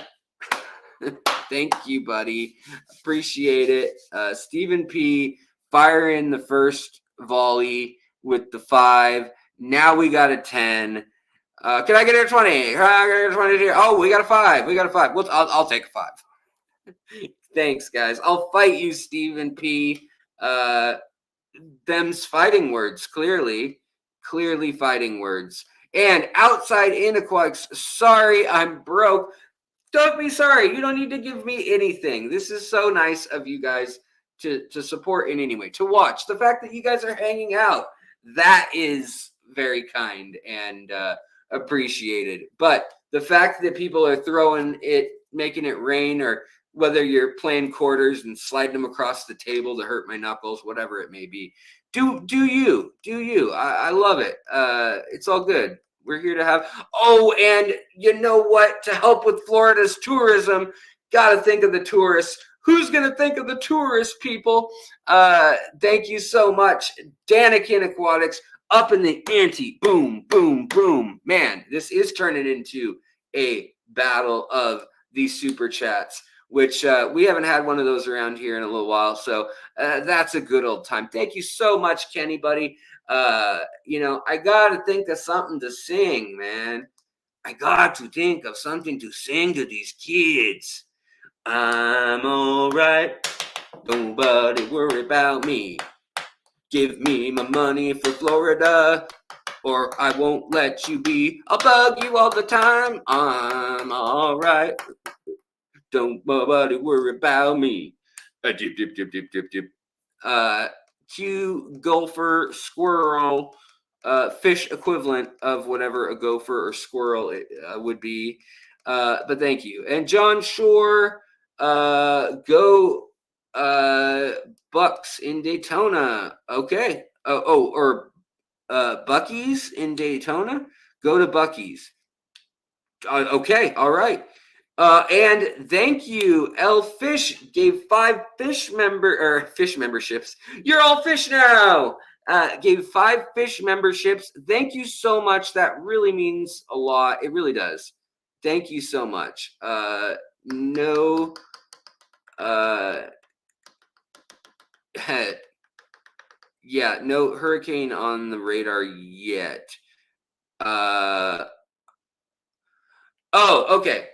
Speaker 1: Thank you, buddy. Appreciate it. Stephen P. firing the first volley with the 5. Now we got a 10. Can I get a 20? Can I get a 20 here? Oh, we got a 5. Well, I'll take a 5. Thanks, guys. I'll fight you, Stephen P. Them's fighting words, clearly fighting words. And outside in aquatics, sorry, I'm broke. Don't be sorry. You don't need to give me anything. This is so nice of you guys to support in any way, to watch. The fact that you guys are hanging out, that is very kind and appreciated. But the fact that people are throwing it, making it rain, or whether you're playing quarters and sliding them across the table to hurt my knuckles, whatever it may be, do you? I love it. It's all good. We're here to have. Oh, and you know what? To help with Florida's tourism, got to think of the tourists. Who's going to think of the tourists, people? Thank you so much. Danikin Aquatics up in the ante. Boom, boom, boom. Man, this is turning into a battle of these super chats, which we haven't had one of those around here in a little while. So that's a good old time. Thank you so much, Kenny, buddy. I got to think of something to sing, man. I got to think of something to sing to these kids. I'm all right. Nobody worry about me. Give me my money for Florida, or I won't let you be. I'll bug you all the time. I'm all right. Don't nobody worry about me. Dip, dip, dip, dip, dip, dip. Q gopher squirrel, fish equivalent of whatever a gopher or squirrel would be. But thank you. And John Shore, go Bucks in Daytona. Okay. Or Bucky's in Daytona. Go to Bucky's. Okay. All right. And thank you. L Fish gave 5 fish memberships. You're all fish now. Gave 5 fish memberships. Thank you so much. That really means a lot. It really does. Thank you so much. No. Yeah, no hurricane on the radar yet. Oh, okay.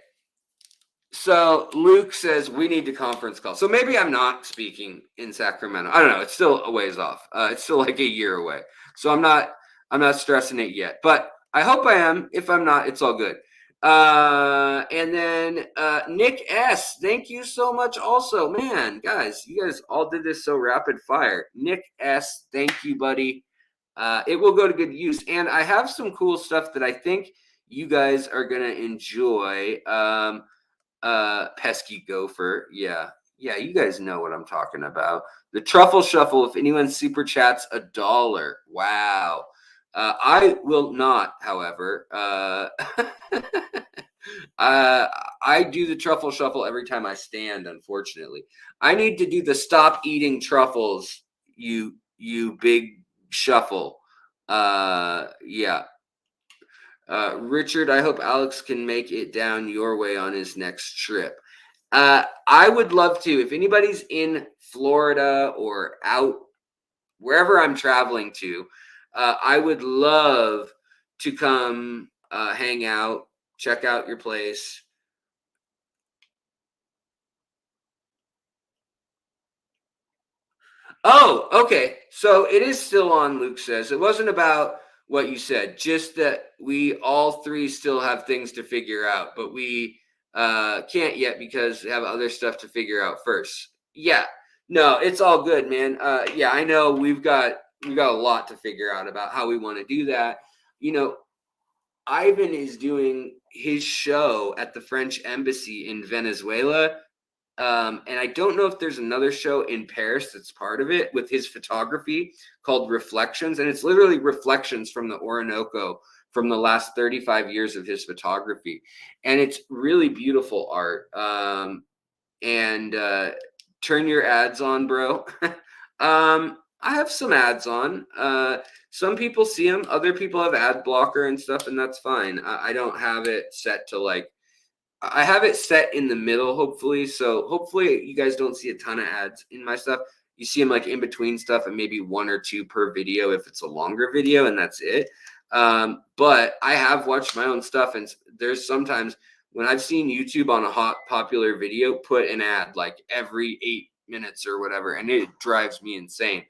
Speaker 1: So Luke says we need to conference call. So maybe I'm not speaking in Sacramento. I don't know. It's still a ways off. It's still like a year away. So I'm not stressing it yet. But I hope I am. If I'm not, it's all good. And then Nick S. Thank you so much. Also, man, guys, you guys all did this so rapid fire. Nick S. Thank you, buddy. It will go to good use. And I have some cool stuff that I think you guys are gonna enjoy. Pesky gopher. Yeah, you guys know what I'm talking about. The truffle shuffle. If anyone super chats $1, wow. I will not, however. I do the truffle shuffle every time I stand. Unfortunately, I need to do the stop eating truffles. You big shuffle. Yeah. Richard, I hope Alex can make it down your way on his next trip. I would love to. If anybody's in Florida or out wherever I'm traveling to, I would love to come hang out, check out your place. Oh, okay. So it is still on, Luke says. It wasn't about what you said, just that we all 3 still have things to figure out, but we can't yet because we have other stuff to figure out first. Yeah. No, it's all good, man. Yeah, I know we've got a lot to figure out about how we want to do that. Ivan is doing his show at the French embassy in Venezuela. And I don't know if there's another show in Paris that's part of it with his photography called Reflections. And it's literally reflections from the Orinoco from the last 35 years of his photography. And it's really beautiful art. And turn your ads on, bro. I have some ads on. Some people see them. Other people have ad blocker and stuff, and that's fine. I don't have it set to I have it set in the middle, hopefully. So hopefully you guys don't see a ton of ads in my stuff. You see them in between stuff and maybe 1 or 2 per video if it's a longer video, and that's it. But I have watched my own stuff, and there's sometimes when I've seen YouTube on a hot popular video put an ad every 8 minutes or whatever, and it drives me insane.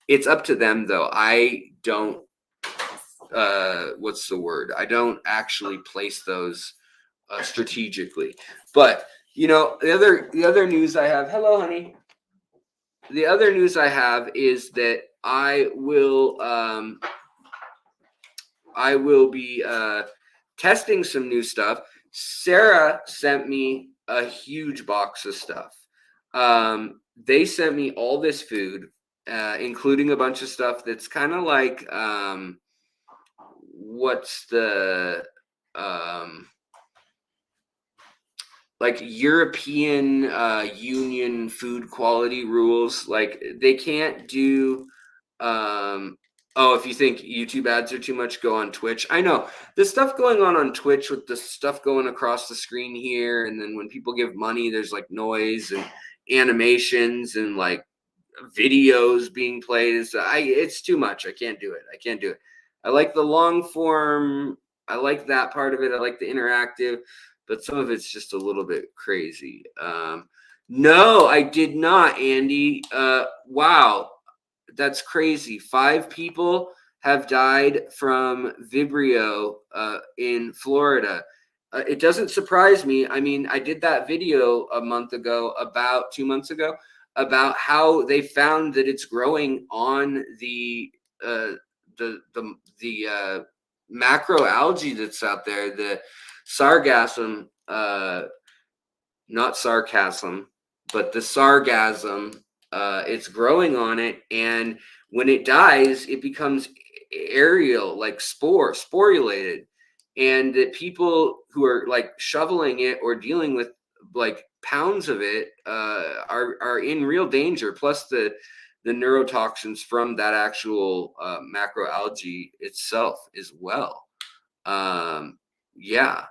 Speaker 1: It's up to them though. I don't what's the word? I don't actually place those strategically. But the other news I have. Hello, honey. The other news I have is that I will be testing some new stuff. Sarah sent me a huge box of stuff. They sent me all this food, including a bunch of stuff that's kind of like what's the like European Union food quality rules. Like they can't do oh, if you think YouTube ads are too much, go on Twitch. I know the stuff going on Twitch with the stuff going across the screen here, and then when people give money, there's like noise and animations and like videos being played. It's too much. I can't do it. I like the long form. I like that part of it. I like the interactive, but some of it's just a little bit crazy. No, I did not, Andy. Wow, that's crazy. 5 people have died from Vibrio in Florida. It doesn't surprise me. I mean, I did that video 2 months ago, about how they found that it's growing on the macroalgae that's out there, the sargassum, not sarcasm, but the sargassum. It's growing on it, and when it dies, it becomes aerial, like sporulated, and that people who are like shoveling it or dealing with like pounds of it are in real danger. Plus the neurotoxins from that actual macroalgae itself as well. Yeah.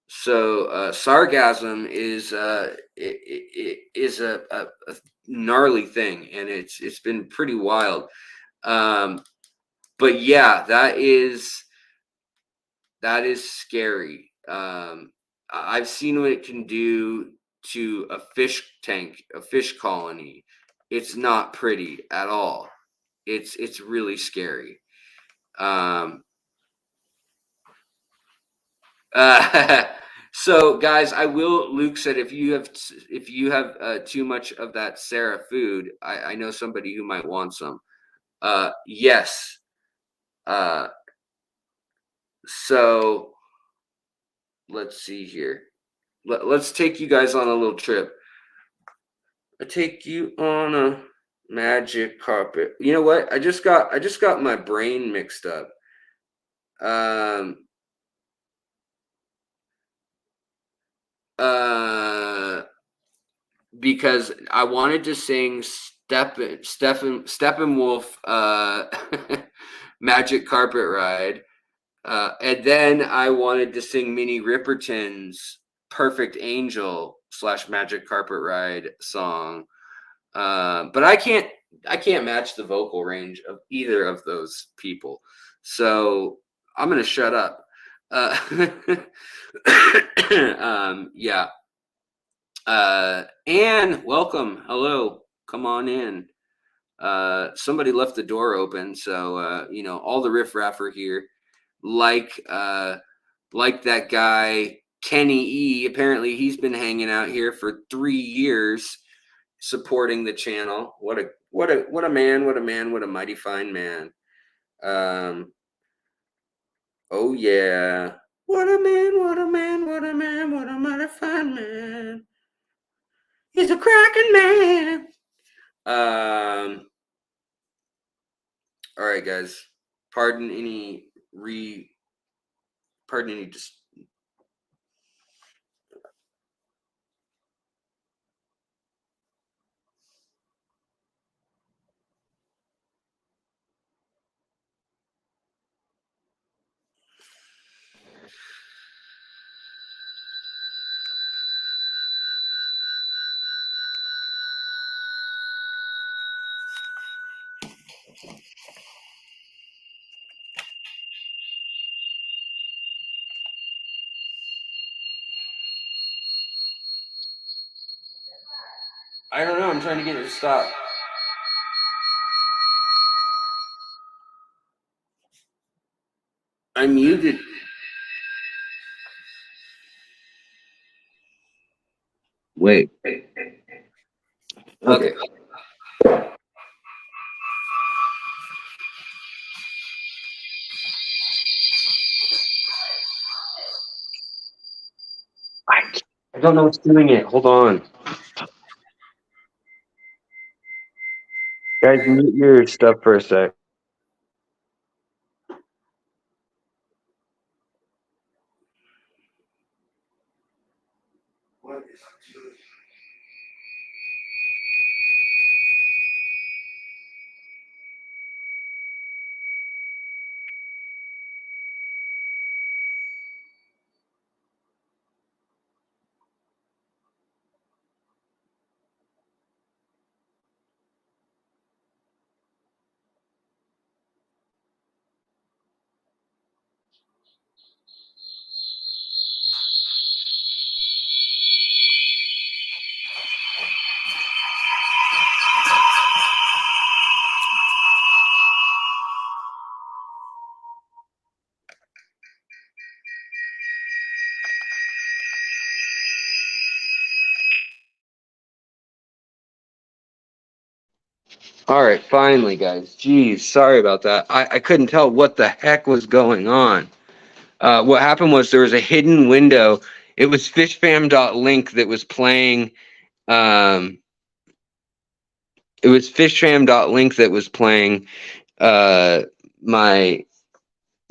Speaker 1: So sargassum is is a gnarly thing, and it's been pretty wild. But yeah, that is scary. I've seen what it can do to a fish tank, a fish colony. It's not pretty at all. It's really scary. So guys, Luke said if you have too much of that Sarah food, I know somebody who might want some. Yes. So let's see here. Let's take you guys on a little trip. I take you on a magic carpet. You know what? I just got my brain mixed up. Because I wanted to sing Steppenwolf Magic Carpet Ride. And then I wanted to sing Minnie Riperton's Perfect Angel / Magic Carpet Ride song. But I can't match the vocal range of either of those people. So I'm going to shut up. Yeah. Anne, welcome. Hello. Come on in. Somebody left the door open, so all the riffraff are here. Like that guy Kenny E. Apparently, he's been hanging out here for 3 years, supporting the channel. What a man! What a man! What a mighty fine man. Oh yeah. What a man! What a man! What a man! What a mighty fine man. He's a cracking man. All right, guys. Pardon any just. I don't know. I'm trying to get it to stop. I muted. Wait. Okay. I don't know what's doing it. Hold on. Guys, mute your stuff for a sec. What is doing? All right, finally, guys. Jeez, sorry about that. I couldn't tell what the heck was going on. What happened was there was a hidden window. It was fishfam.link that was playing. It was fishfam.link that was playing my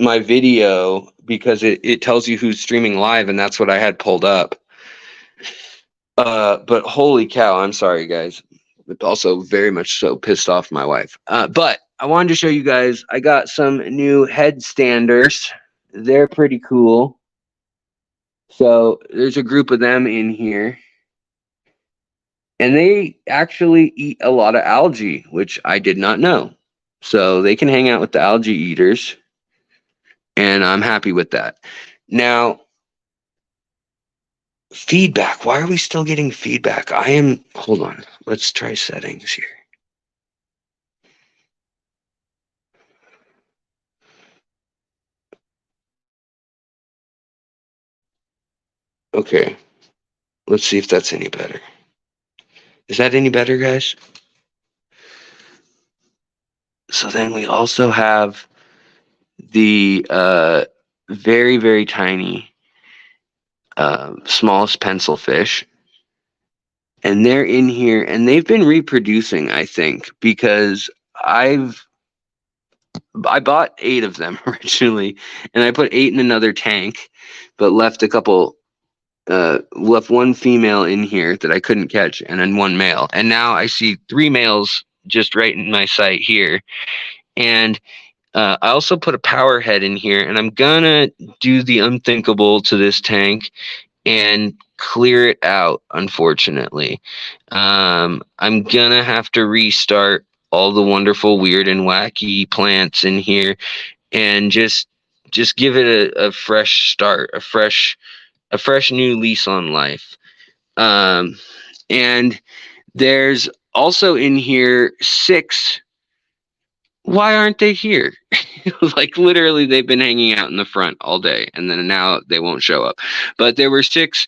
Speaker 1: video because it tells you who's streaming live, and that's what I had pulled up. But holy cow, I'm sorry, guys. But also very much so pissed off my wife. But I wanted to show you guys, I got some new headstanders. They're pretty cool. So there's a group of them in here. And they actually eat a lot of algae, which I did not know. So they can hang out with the algae eaters. And I'm happy with that. Now, feedback. Why are we still getting feedback? Hold on. Let's try settings here. Okay. Let's see if that's any better. Is that any better, guys? So then we also have the very, very tiny smallest pencil fish. And they're in here, and they've been reproducing, I think, because I bought 8 of them originally, and I put 8 in another tank, but left left one female in here that I couldn't catch, and then 1 male. And now I see 3 males just right in my sight here. And I also put a power head in here, and I'm gonna do the unthinkable to this tank and clear it out, unfortunately. I'm gonna have to restart all the wonderful, weird, and wacky plants in here and just give it a fresh start, a fresh new lease on life. And there's also in here 6. Why aren't they here? Like literally they've been hanging out in the front all day, and then now they won't show up. But there were 6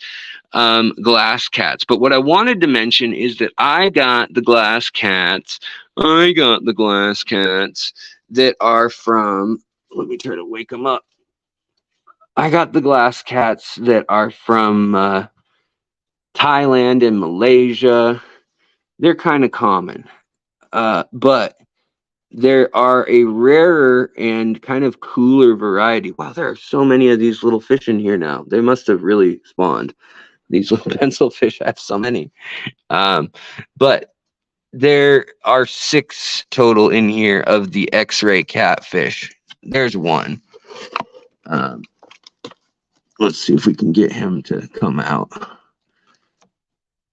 Speaker 1: glass cats. But what I wanted to mention is that I got the glass cats that are from, let me try to wake them up. I got the glass cats that are from Thailand and Malaysia. They're kind of common. But there are a rarer and kind of cooler variety. Wow, there are so many of these little fish in here now. They must have really spawned. These little pencil fish, I have so many. But there are 6 total in here of the X-ray catfish. There's one. Let's see if we can get him to come out.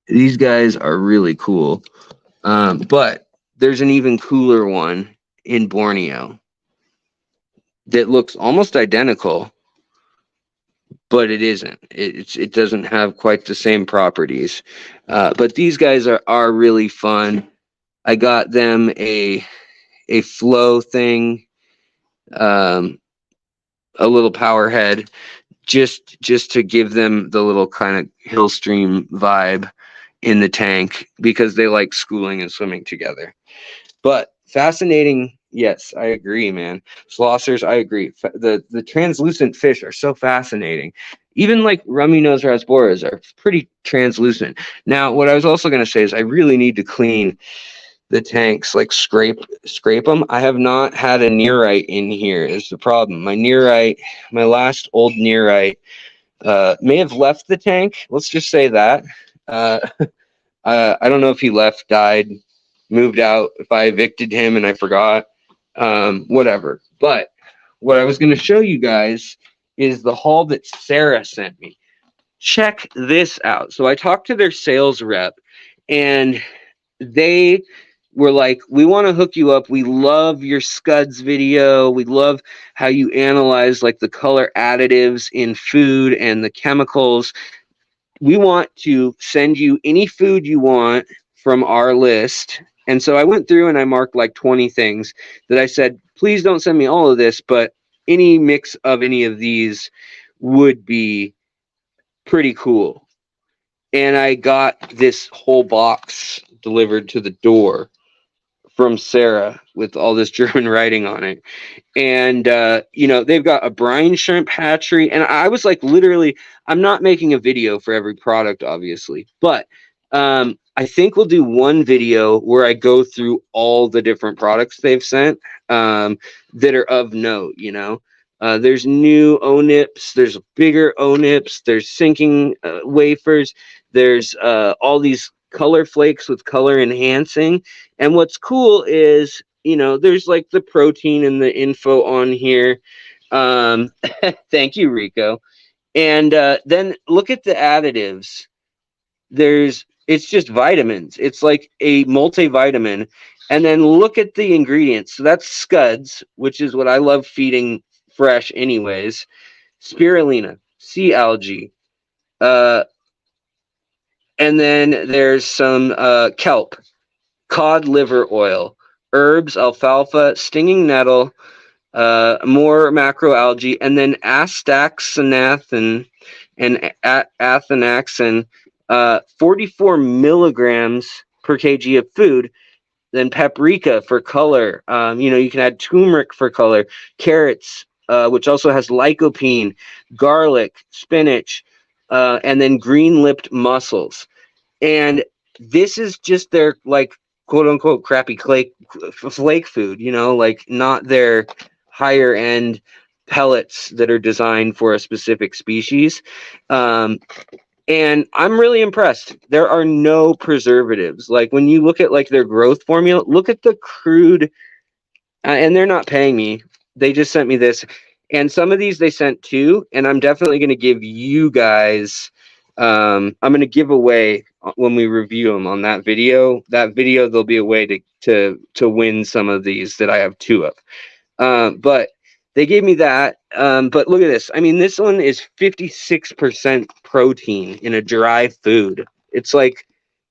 Speaker 1: These guys are really cool. But there's an even cooler one in Borneo that looks almost identical, but it isn't. It doesn't have quite the same properties. But these guys are really fun. I got them a flow thing, a little power head, just to give them the little kind of hill stream vibe in the tank, because they like schooling and swimming together. But fascinating. Yes, I agree, man. Slossers, I agree. The translucent fish are so fascinating. Even like rummy nose rasboras are pretty translucent. Now, what I was also going to say is I really need to clean the tanks, like scrape them. I have not had a nearite in here is the problem. My last old nearite may have left the tank. Let's just say that. Uh, I don't know if he left, died, moved out, if I evicted him and I forgot, whatever. But what I was going to show you guys is the haul that Sarah sent me. Check this out. So I talked to their sales rep, and they were like, we want to hook you up. We love your scuds video. We love how you analyze like the color additives in food and the chemicals. We want to send you any food you want from our list. And so I went through and I marked like 20 things that I said, please don't send me all of this, but any mix of any of these would be pretty cool. And I got this whole box delivered to the door from Sarah with all this German writing on it. And, they've got a brine shrimp hatchery. And I was like, literally, I'm not making a video for every product, obviously. But I think we'll do one video where I go through all the different products they've sent that are of note, There's new O-nips, there's bigger O-nips, there's sinking wafers, there's all these color flakes with color enhancing. And what's cool is, there's like the protein and the info on here. Thank you, Rico. And then look at the additives. It's just vitamins. It's like a multivitamin. And then look at the ingredients. So that's scuds, which is what I love feeding fresh anyways. Spirulina, sea algae. And then there's some kelp, cod liver oil, herbs, alfalfa, stinging nettle, more macroalgae, and then astaxanthin and athanaxin, 44 milligrams per kg of food. Then paprika for color. You can add turmeric for color, carrots, which also has lycopene, garlic, spinach, and then green-lipped mussels. And this is just their, like, quote-unquote crappy flake food, like not their higher-end pellets that are designed for a specific species. And I'm really impressed. There are no preservatives. Like, when you look at, like, their growth formula, look at the crude, and they're not paying me. They just sent me this. And some of these they sent too, and I'm definitely going to give you guys, I'm going to give away when we review them on that video. That video, there'll be a way to win some of these that I have two of. But they gave me that. But look at this. I mean, this one is 56% protein in a dry food. It's like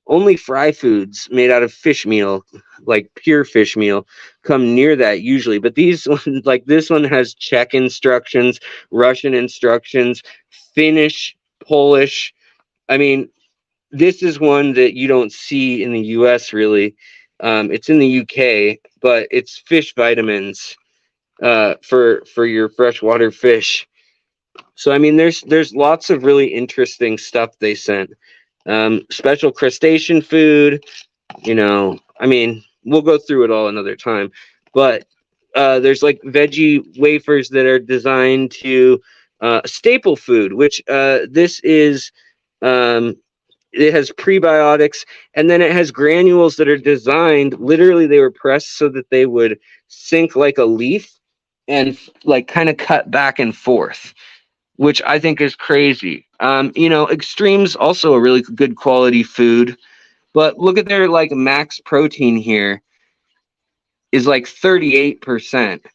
Speaker 1: only fry foods made out of fish meal, like pure fish meal, come near that usually. But these ones, like this one, has Czech instructions, Russian instructions, Finnish, Polish. I mean, this is one that you don't see in the US really. It's in the UK, but it's fish vitamins for your freshwater fish. So I mean, there's lots of really interesting stuff they sent. Special crustacean food, I mean, we'll go through it all another time. But there's like veggie wafers that are designed to staple food, which this is. It has prebiotics, and then it has granules that are designed. Literally, they were pressed so that they would sink like a leaf and like kind of cut back and forth, which I think is crazy. Extreme's also a really good quality food, but look at their like max protein here is like 38%.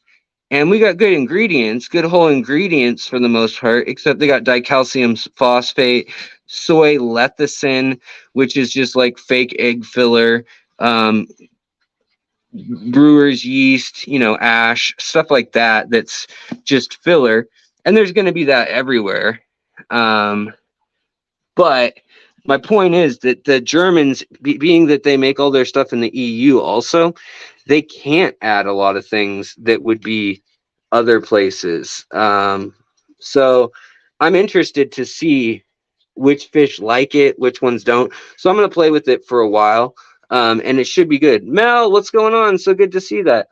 Speaker 1: And we got good ingredients, good whole ingredients for the most part, except they got dicalcium phosphate, soy lecithin, which is just like fake egg filler, brewer's yeast, ash, stuff like that. That's just filler. And there's going to be that everywhere. But my point is that the Germans, being that they make all their stuff in the EU also, they can't add a lot of things that would be other places. So I'm interested to see which fish like it, which ones don't. So I'm going to play with it for a while, and it should be good. Mel, what's going on? So good to see that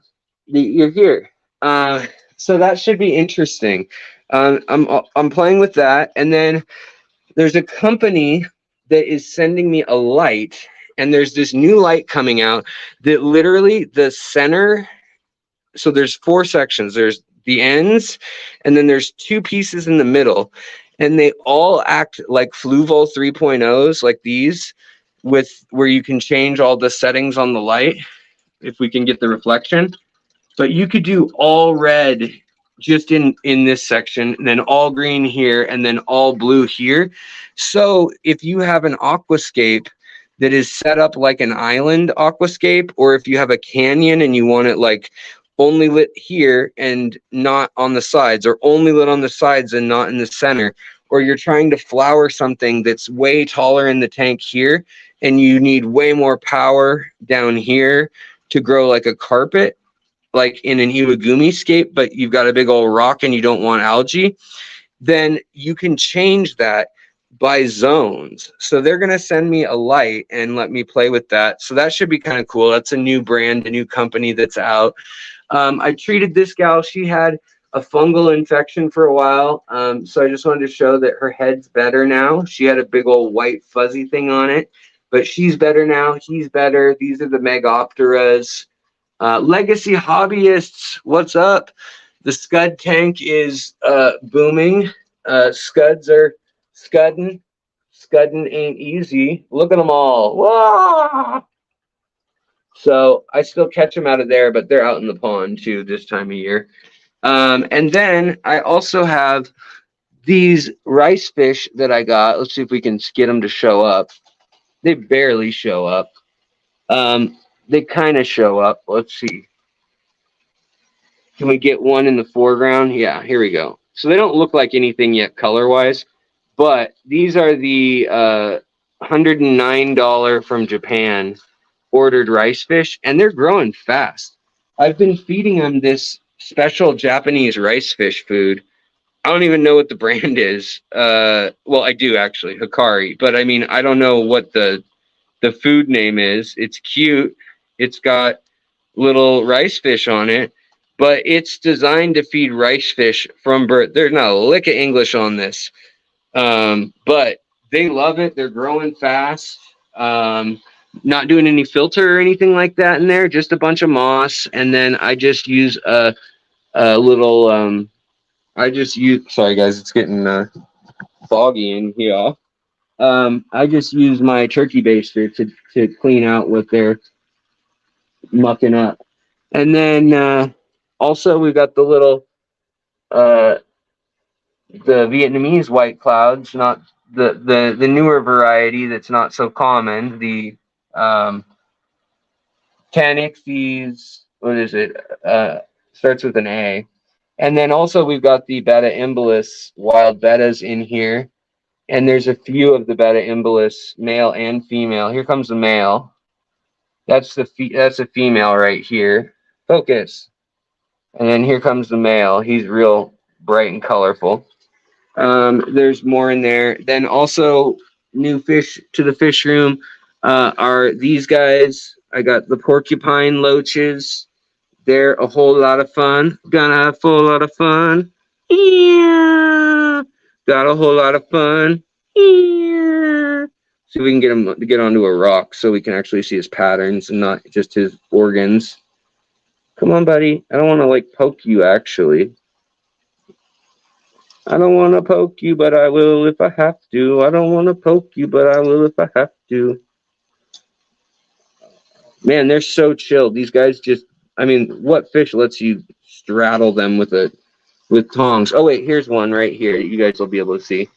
Speaker 1: you're here. So that should be interesting. I'm playing with that, and then there's a company that is sending me a light, and there's this new light coming out that literally the center. So there's 4 sections. There's the ends, and then there's 2 pieces in the middle, and they all act like Fluval 3.0s, like these, with where you can change all the settings on the light if we can get the reflection. But you could do all red just in this section, and then all green here, and then all blue here. So if you have an aquascape that is set up like an island aquascape, or if you have a canyon and you want it like only lit here and not on the sides, or only lit on the sides and not in the center, or you're trying to flower something that's way taller in the tank here and you need way more power down here to grow like a carpet, like in an iwagumi scape, but you've got a big old rock and you don't want algae, then you can change that by zones. So they're going to send me a light and let me play with that. So that should be kind of cool. That's a new brand, a new company that's out. I treated this gal. She had a fungal infection for a while. So I just wanted to show that her head's better now. She had a big old white fuzzy thing on it, but she's better now. He's better. These are the Megopteras. Legacy hobbyists, what's up? The scud tank is booming. Scuds are scudding. Scudding ain't easy. Look at them all. Whoa! So I still catch them out of there, but they're out in the pond too this time of year. And then I also have these rice fish that I got. Let's see if we can get them to show up. They barely show up. They kind of show up. Let's see. Can we get one in the foreground? Yeah, here we go. So they don't look like anything yet color-wise, but these are the $109 from Japan ordered rice fish, and they're growing fast. I've been feeding them this special Japanese rice fish food. I don't even know what the brand is. Well, I do actually, Hikari, but I mean, I don't know what the food name is. It's cute. It's got little rice fish on it, but it's designed to feed rice fish from birth. There's not a lick of English on this, but they love it. They're growing fast. Not doing any filter or anything like that in there, just a bunch of moss. And then I just use a little, sorry guys, it's getting foggy in here. I just use my turkey baster to clean out what they're mucking up. And then also we've got the little the Vietnamese white clouds, not the newer variety that's not so common. The Canixies, what is it? Starts with an A. And then also we've got the Beta Embolus wild bettas in here. And there's a few of the Beta Embolus, male and female. Here comes the male. That's a female right here. Focus. And then here comes the male. He's real bright and colorful. There's more in there. Then also new fish to the fish room are these guys. I got the porcupine loaches. They're a whole lot of fun. Gonna have a whole lot of fun. Yeah. Got a whole lot of fun. Yeah. See if we can get him to get onto a rock so we can actually see his patterns and not just his organs. Come on, buddy. I don't want to like poke you, actually. I don't want to poke you, but I will if I have to. I don't want to poke you, but I will if I have to. Man, they're so chill. These guys just, I mean, what fish lets you straddle them with tongs? Oh, wait, here's one right here. You guys will be able to see.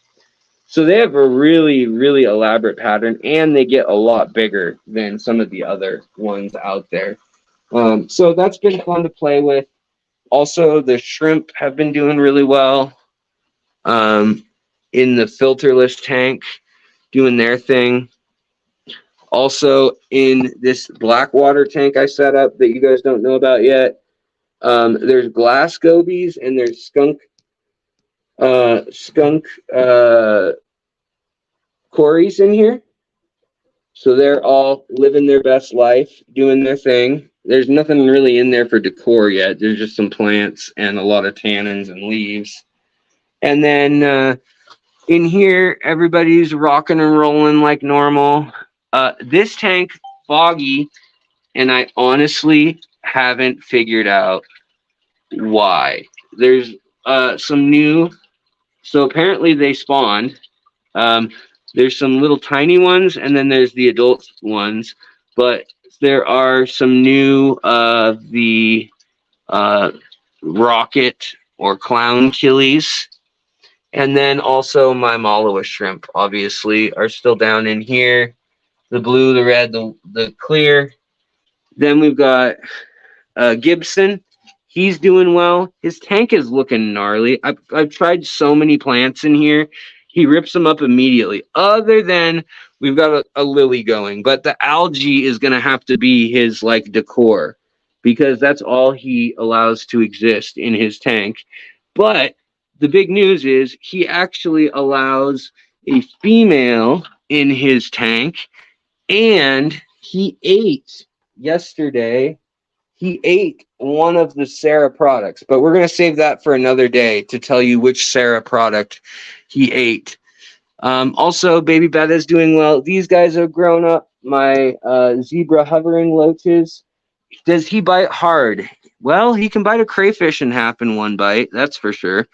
Speaker 1: So they have a really, really elaborate pattern, and they get a lot bigger than some of the other ones out there. So that's been fun to play with. Also, the shrimp have been doing really well. in the filterless tank doing their thing. Also in this black water tank I set up that you guys don't know about yet, there's glass gobies and there's skunk cories in here. So they're all living their best life, doing their thing. There's nothing really in there for decor yet. There's just some plants and a lot of tannins and leaves. And then in here, everybody's rocking and rolling like normal. This tank, foggy, and I honestly haven't figured out why. There's some new, so apparently they spawned. There's some little tiny ones, and then there's the adult ones. But there are some new the rocket or clown killies. And then also my Malawa shrimp, obviously, are still down in here. The blue, the red, the clear. Then we've got Gibson. He's doing well. His tank is looking gnarly. I've tried so many plants in here. He rips them up immediately. Other than we've got a lily going. But the algae is going to have to be his like decor because that's all he allows to exist in his tank. But the big news is he actually allows a female in his tank, and he ate yesterday. He ate one of the Sarah products, but we're going to save that for another day to tell you which Sarah product he ate. Also, Baby Betta is doing well. These guys are grown up. My zebra hovering loaches. Does he bite hard? Well, he can bite a crayfish in half in one bite. That's for sure.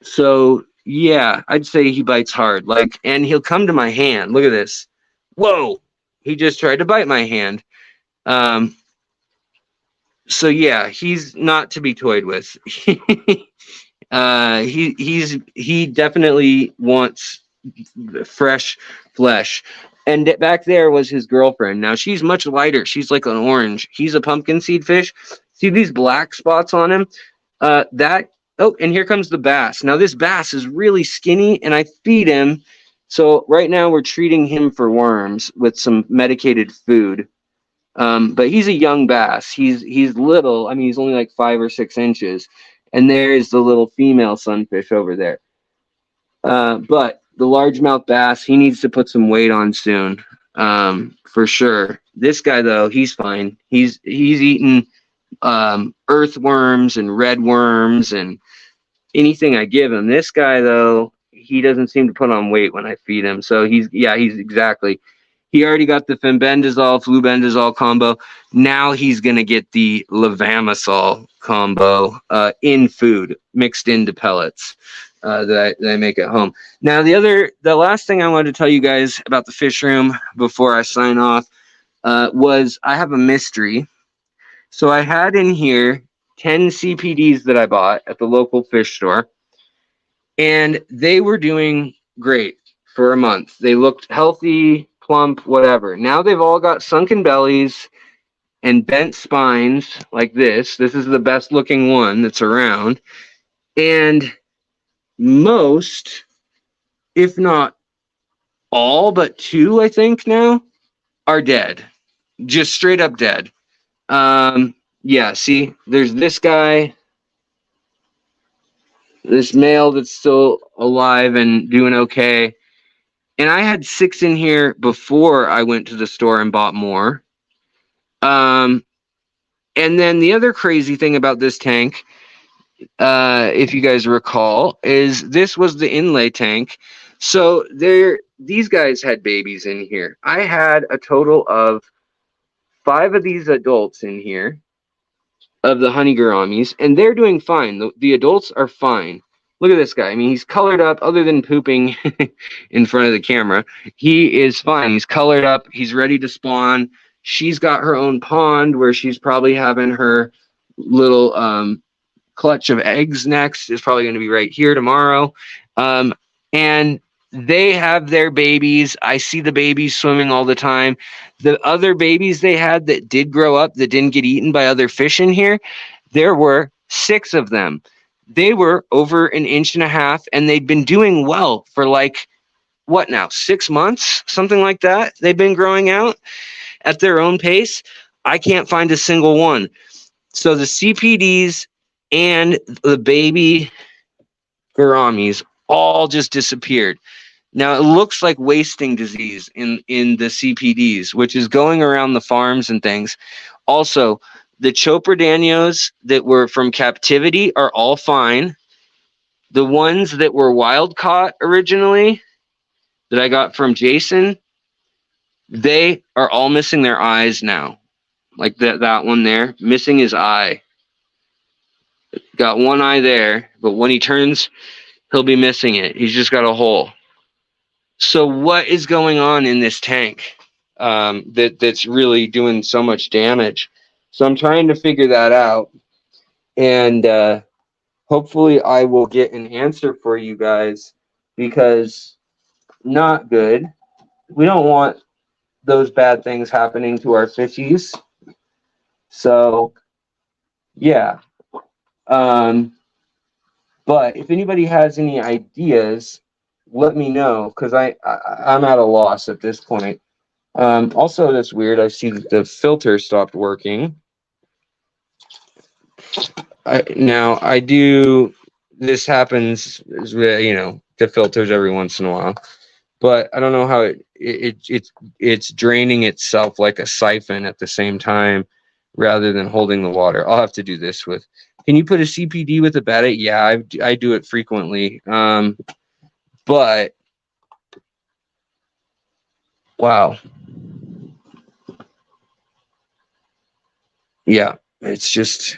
Speaker 1: So yeah, I'd say he bites hard. Like, and he'll come to my hand. Look at this. Whoa! He just tried to bite my hand. So yeah, he's not to be toyed with. He definitely wants fresh flesh. And back there was his girlfriend. Now she's much lighter. She's like an orange. He's a pumpkin seed fish. See these black spots on him? Oh, and here comes the bass. Now this bass is really skinny, and I feed him. So right now we're treating him for worms with some medicated food. But he's a young bass. He's little. I mean, he's only like 5 or 6 inches. And there is the little female sunfish over there. But the largemouth bass, he needs to put some weight on soon, for sure. This guy though, he's fine. He's eating earthworms and red worms and anything I give him. This guy though, he doesn't seem to put on weight when I feed him. So he's exactly. He already got the fenbendazole, flubendazole combo. Now he's going to get the levamisole combo in food, mixed into pellets that I make at home. Now, the last thing I wanted to tell you guys about the fish room before I sign off was I have a mystery. So I had in here 10 CPDs that I bought at the local fish store, and they were doing great for a month. They looked healthy, plump, whatever. Now they've all got sunken bellies and bent spines like this. This is the best looking one that's around. And most, if not all but 2, I think now, are dead. Just straight up dead. Yeah, see, there's this guy, this male that's still alive and doing okay. And I had 6 in here before I went to the store and bought more. And then the other crazy thing about this tank, if you guys recall, is this was the inlay tank. So these guys had babies in here. I had a total of 5 of these adults in here of the honey gouramis, and they're doing fine. The adults are fine. Look at this guy. I mean, he's colored up other than pooping in front of the camera. He is fine. He's colored up. He's ready to spawn. She's got her own pond where she's probably having her little clutch of eggs next. It's probably going to be right here tomorrow. And they have their babies. I see the babies swimming all the time. The other babies they had that did grow up, that didn't get eaten by other fish in here, there were 6 of them. they were over 1.5 inches, and they'd been doing well for like, what now, 6 months, something like that. They've been growing out at their own pace. I can't find a single one. So the CPDs and the baby gouramis all just disappeared. Now it looks like wasting disease in the CPDs, which is going around the farms and things. Also, the Chopardanios that were from captivity are all fine. The ones that were wild caught originally that I got from Jason, they are all missing their eyes now. Like that one there, missing his eye. Got one eye there, but when he turns, he'll be missing it. He's just got a hole. So what is going on in this tank that's really doing so much damage? So I'm trying to figure that out, and hopefully I will get an answer for you guys, because not good. We don't want those bad things happening to our fishies. So yeah. But if anybody has any ideas, let me know, because I'm at a loss at this point. Also, that's weird. I see that the filter stopped working. Now I do. This happens, to filters every once in a while, but I don't know how it's draining itself like a siphon at the same time, rather than holding the water. I'll have to do this with. Can you put a CPD with a betta? Yeah, I do it frequently. But wow, yeah, it's just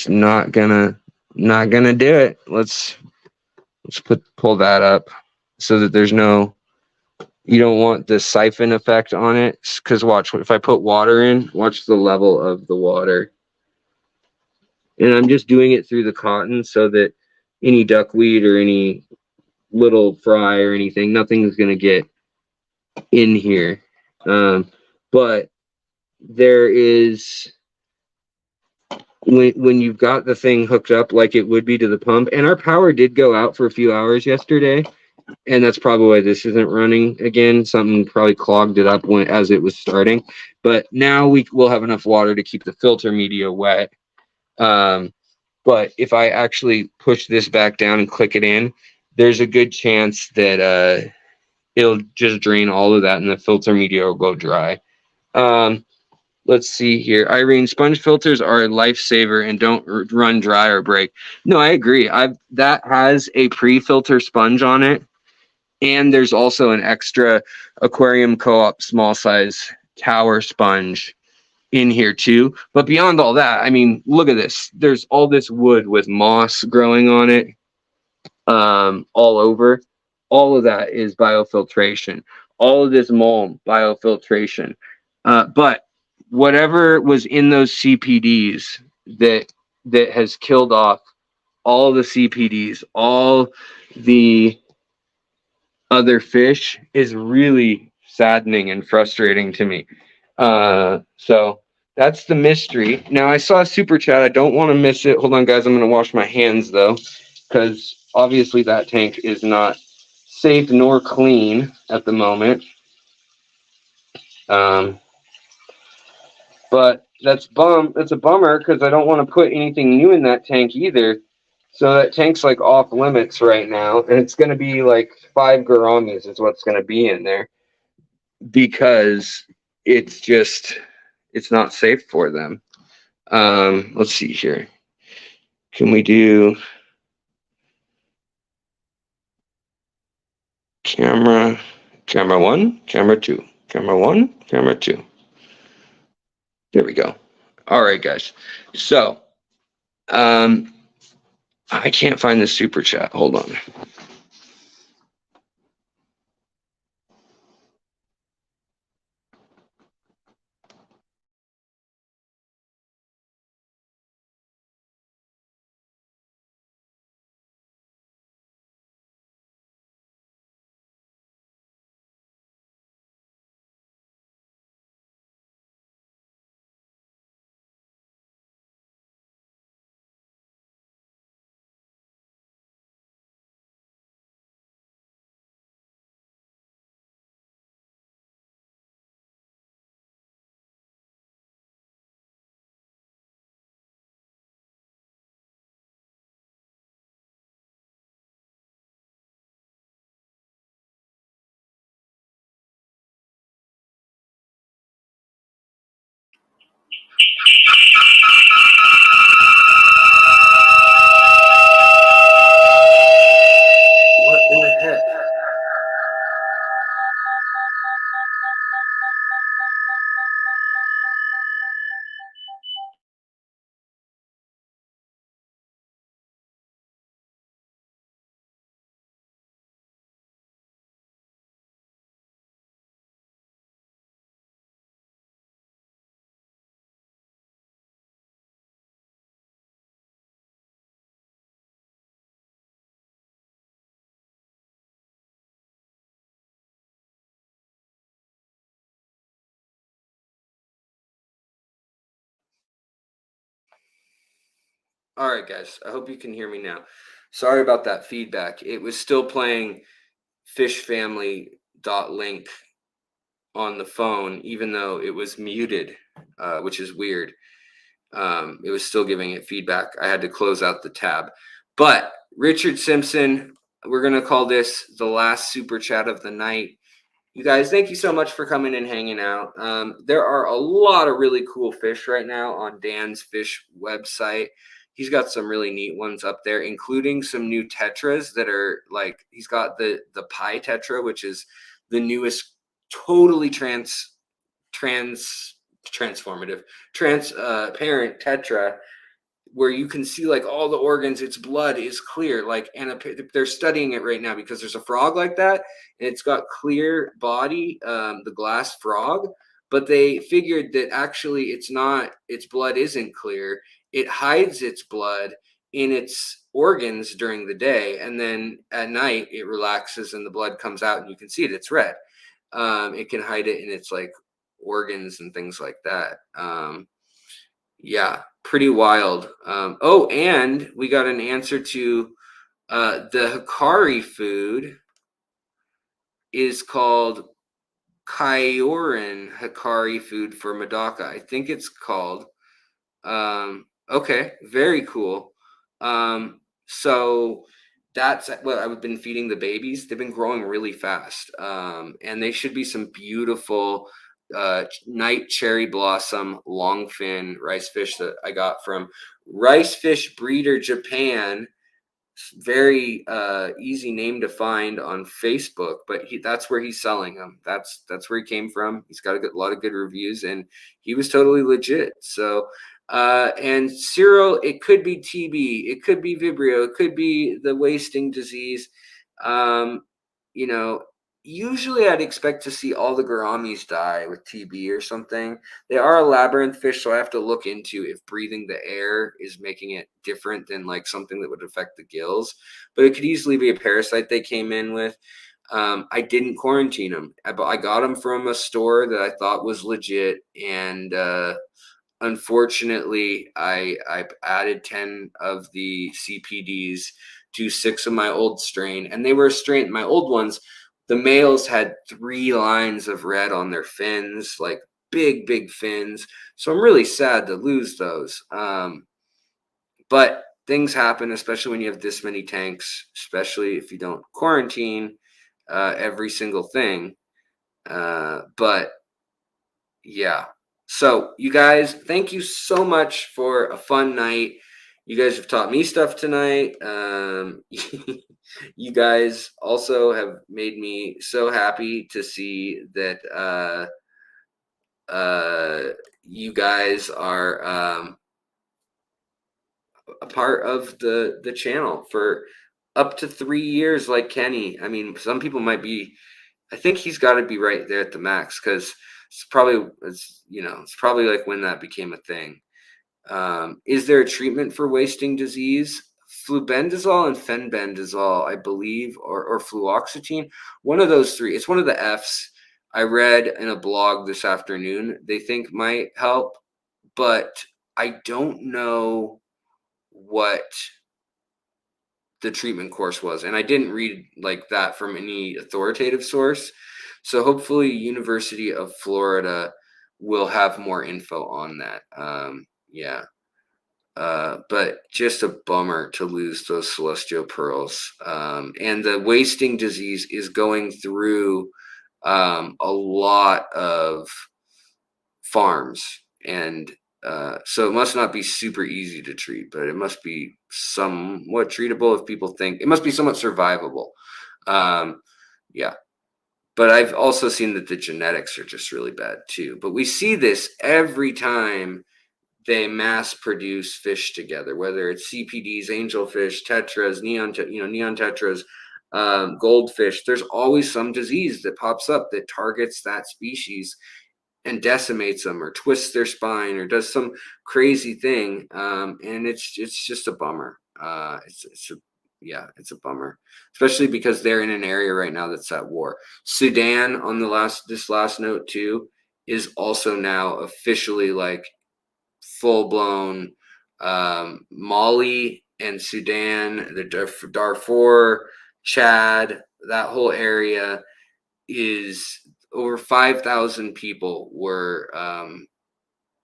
Speaker 1: not gonna do it. Let's pull that up so that there's no. You don't want the siphon effect on it, because watch, if I put water in, watch the level of the water. And I'm just doing it through the cotton so that any duckweed or any little fry or anything, nothing's going to get in here. But there is, when you've got the thing hooked up like it would be to the pump, and our power did go out for a few hours yesterday, and that's probably why this isn't running again. Something probably clogged it up as it was starting. But now we'll have enough water to keep the filter media wet. But if I actually push this back down and click it in, there's a good chance that it'll just drain all of that and the filter media will go dry. Let's see here. Irene, sponge filters are a lifesaver and don't run dry or break. No, I agree. That has a pre-filter sponge on it. And there's also an extra Aquarium Co-op small size tower sponge in here too. But beyond all that, I mean, look at this. There's all this wood with moss growing on it, all over. All of that is biofiltration. All of this mold, biofiltration. But whatever was in those CPDs that has killed off all the CPDs, all the other fish, is really saddening and frustrating to me. So that's the mystery. Now I saw a super chat. I don't want to miss it. Hold on, guys. I'm going to wash my hands though, because obviously that tank is not safe nor clean at the moment. But that's a bummer, because I don't want to put anything new in that tank either. So that tank's like off limits right now, and it's going to be like 5 gouramis is what's going to be in there, because it's not safe for them. Let's see here. Can we do camera 1, camera 2, camera 1, camera 2? There we go. All right, guys. So, I can't find the super chat. Hold on. What in the heck? All right, guys. I hope you can hear me now. Sorry about that feedback. It was still playing fishfamily.link on the phone, even though it was muted, which is weird. It was still giving it feedback. I had to close out the tab. But Richard Simpson, we're going to call this the last super chat of the night. You guys, thank you so much for coming and hanging out. There are a lot of really cool fish right now on Dan's Fish website. He's got some really neat ones up there, including some new tetras that are like, he's got the pie tetra, which is the newest, totally transformative, transparent tetra, where you can see like all the organs, its blood is clear, like, and they're studying it right now because there's a frog like that and it's got clear body, the glass frog, but they figured that actually it's not, its blood isn't clear, it hides its blood in its organs during the day, and then at night it relaxes and the blood comes out and you can see it, it's red. It can hide it in its like organs and things like that. Yeah, pretty wild. Oh, and we got an answer to the Hikari food is called Kyorin Hikari food for Medaka. I think it's called. Okay, very cool. So that's what I've been feeding the babies. They've been growing really fast. And they should be some beautiful night cherry blossom longfin rice fish that I got from Rice Fish Breeder Japan. Very easy name to find on Facebook, but that's where he's selling them. That's where he came from. He's got a lot of good reviews, and he was totally legit. So, and Cyril, it could be TB, it could be Vibrio, it could be the wasting disease. Um, you know, usually I'd expect to see all the gouramis die with TB or something. They are a labyrinth fish, so I have to look into if breathing the air is making it different than like something that would affect the gills. But it could easily be a parasite they came in with. I didn't quarantine them. I got them from a store that I thought was legit, and unfortunately, I added 10 of the CPDs to 6 of my old strain, and they were a strain. My old ones, the males had 3 lines of red on their fins, like big fins. So I'm really sad to lose those. But things happen, especially when you have this many tanks, especially if you don't quarantine every single thing. But yeah. So, you guys, thank you so much for a fun night. You guys have taught me stuff tonight. You guys also have made me so happy to see that you guys are a part of the channel for up to 3 years, like Kenny. I mean, some people might be. I think he's got to be right there at the max because it's probably like when that became a thing. Is there a treatment for wasting disease? Flubendazole and fenbendazole, I believe, or fluoxetine. One of those three. It's one of the Fs. I read in a blog this afternoon. They think might help, but I don't know what the treatment course was, and I didn't read like that from any authoritative source. So hopefully University of Florida will have more info on that. Yeah. But just a bummer to lose those celestial pearls. And the wasting disease is going through a lot of farms, and So it must not be super easy to treat, but it must be somewhat treatable if people think it must be somewhat survivable. Yeah. But I've also seen that the genetics are just really bad too. But we see this every time they mass produce fish together, whether it's CPDs, angelfish, tetras, neon tetras, goldfish. There's always some disease that pops up that targets that species and decimates them, or twists their spine, or does some crazy thing. And it's just a bummer. It's a bummer, especially because they're in an area right now that's at war. Sudan, on this last note too, is also now officially like full blown. Mali and Sudan, the Darfur, Chad, that whole area is over 5,000 people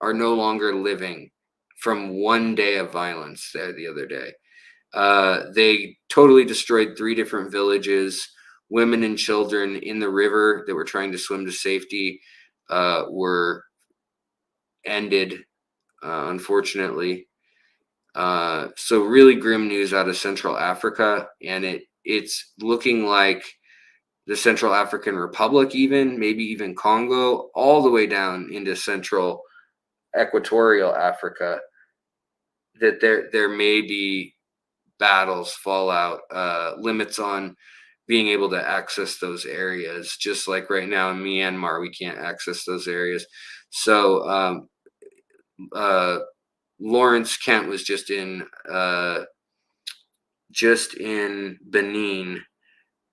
Speaker 1: are no longer living from one day of violence there the other day. They totally destroyed 3 different villages. Women and children in the river that were trying to swim to safety were ended, unfortunately. So really grim news out of Central Africa, and it's looking like the Central African Republic, maybe even Congo, all the way down into Central Equatorial Africa, that there may be battles, fallout, limits on being able to access those areas. Just like right now in Myanmar, we can't access those areas. So Lawrence Kent was just in Benin,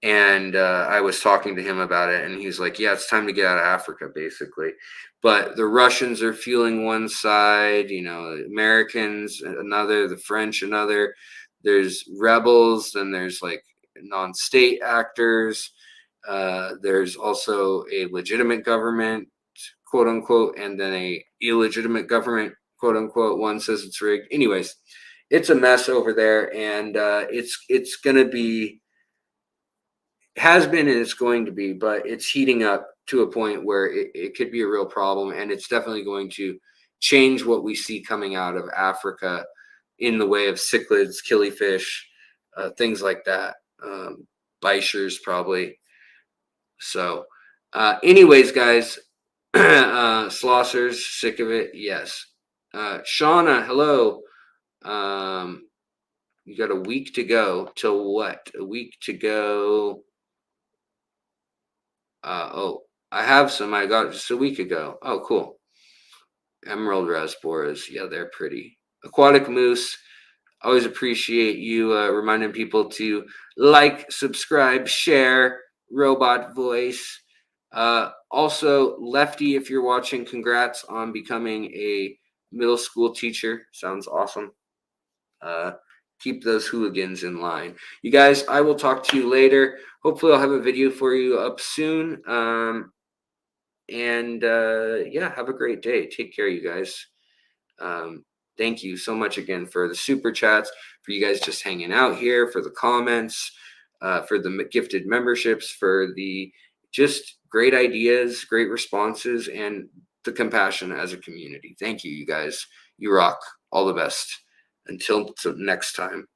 Speaker 1: and I was talking to him about it, and he's like, yeah, it's time to get out of Africa, basically. But the Russians are fueling one side, Americans another, the French another. There's rebels, then there's like non-state actors. There's also a legitimate government, quote unquote, and then a illegitimate government, quote unquote. One says it's rigged. Anyways, it's a mess over there, and it's going to be, has been, and it's going to be, but it's heating up to a point where it could be a real problem, and it's definitely going to change what we see coming out of Africa in the way of cichlids, killifish, things like that, bichers probably. So anyways, guys, Slossers, sick of it? Yes. Shauna, hello. You got a week to go till what? A week to go. I have some I got just a week ago. Oh, cool. Emerald rasboras. Yeah, they're pretty. Aquatic moose. Always appreciate you reminding people to like, subscribe, share. Robot voice. Also, Lefty, if you're watching, congrats on becoming a middle school teacher. Sounds awesome. Keep those hooligans in line. You guys, I will talk to you later. Hopefully I'll have a video for you up soon. Yeah, have a great day. Take care, you guys. Thank you so much again for the super chats, for you guys just hanging out here, for the comments, for the gifted memberships, for the just great ideas, great responses, and the compassion as a community. Thank you, you guys. You rock. All the best. Until next time.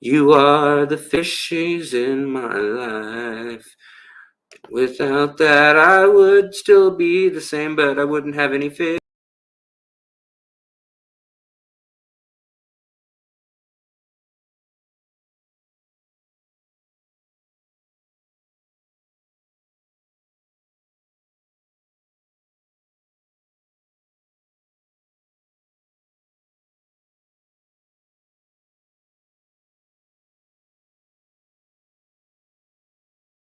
Speaker 1: You are the fishes in my life. Without that, I would still be the same, but I wouldn't have any fish.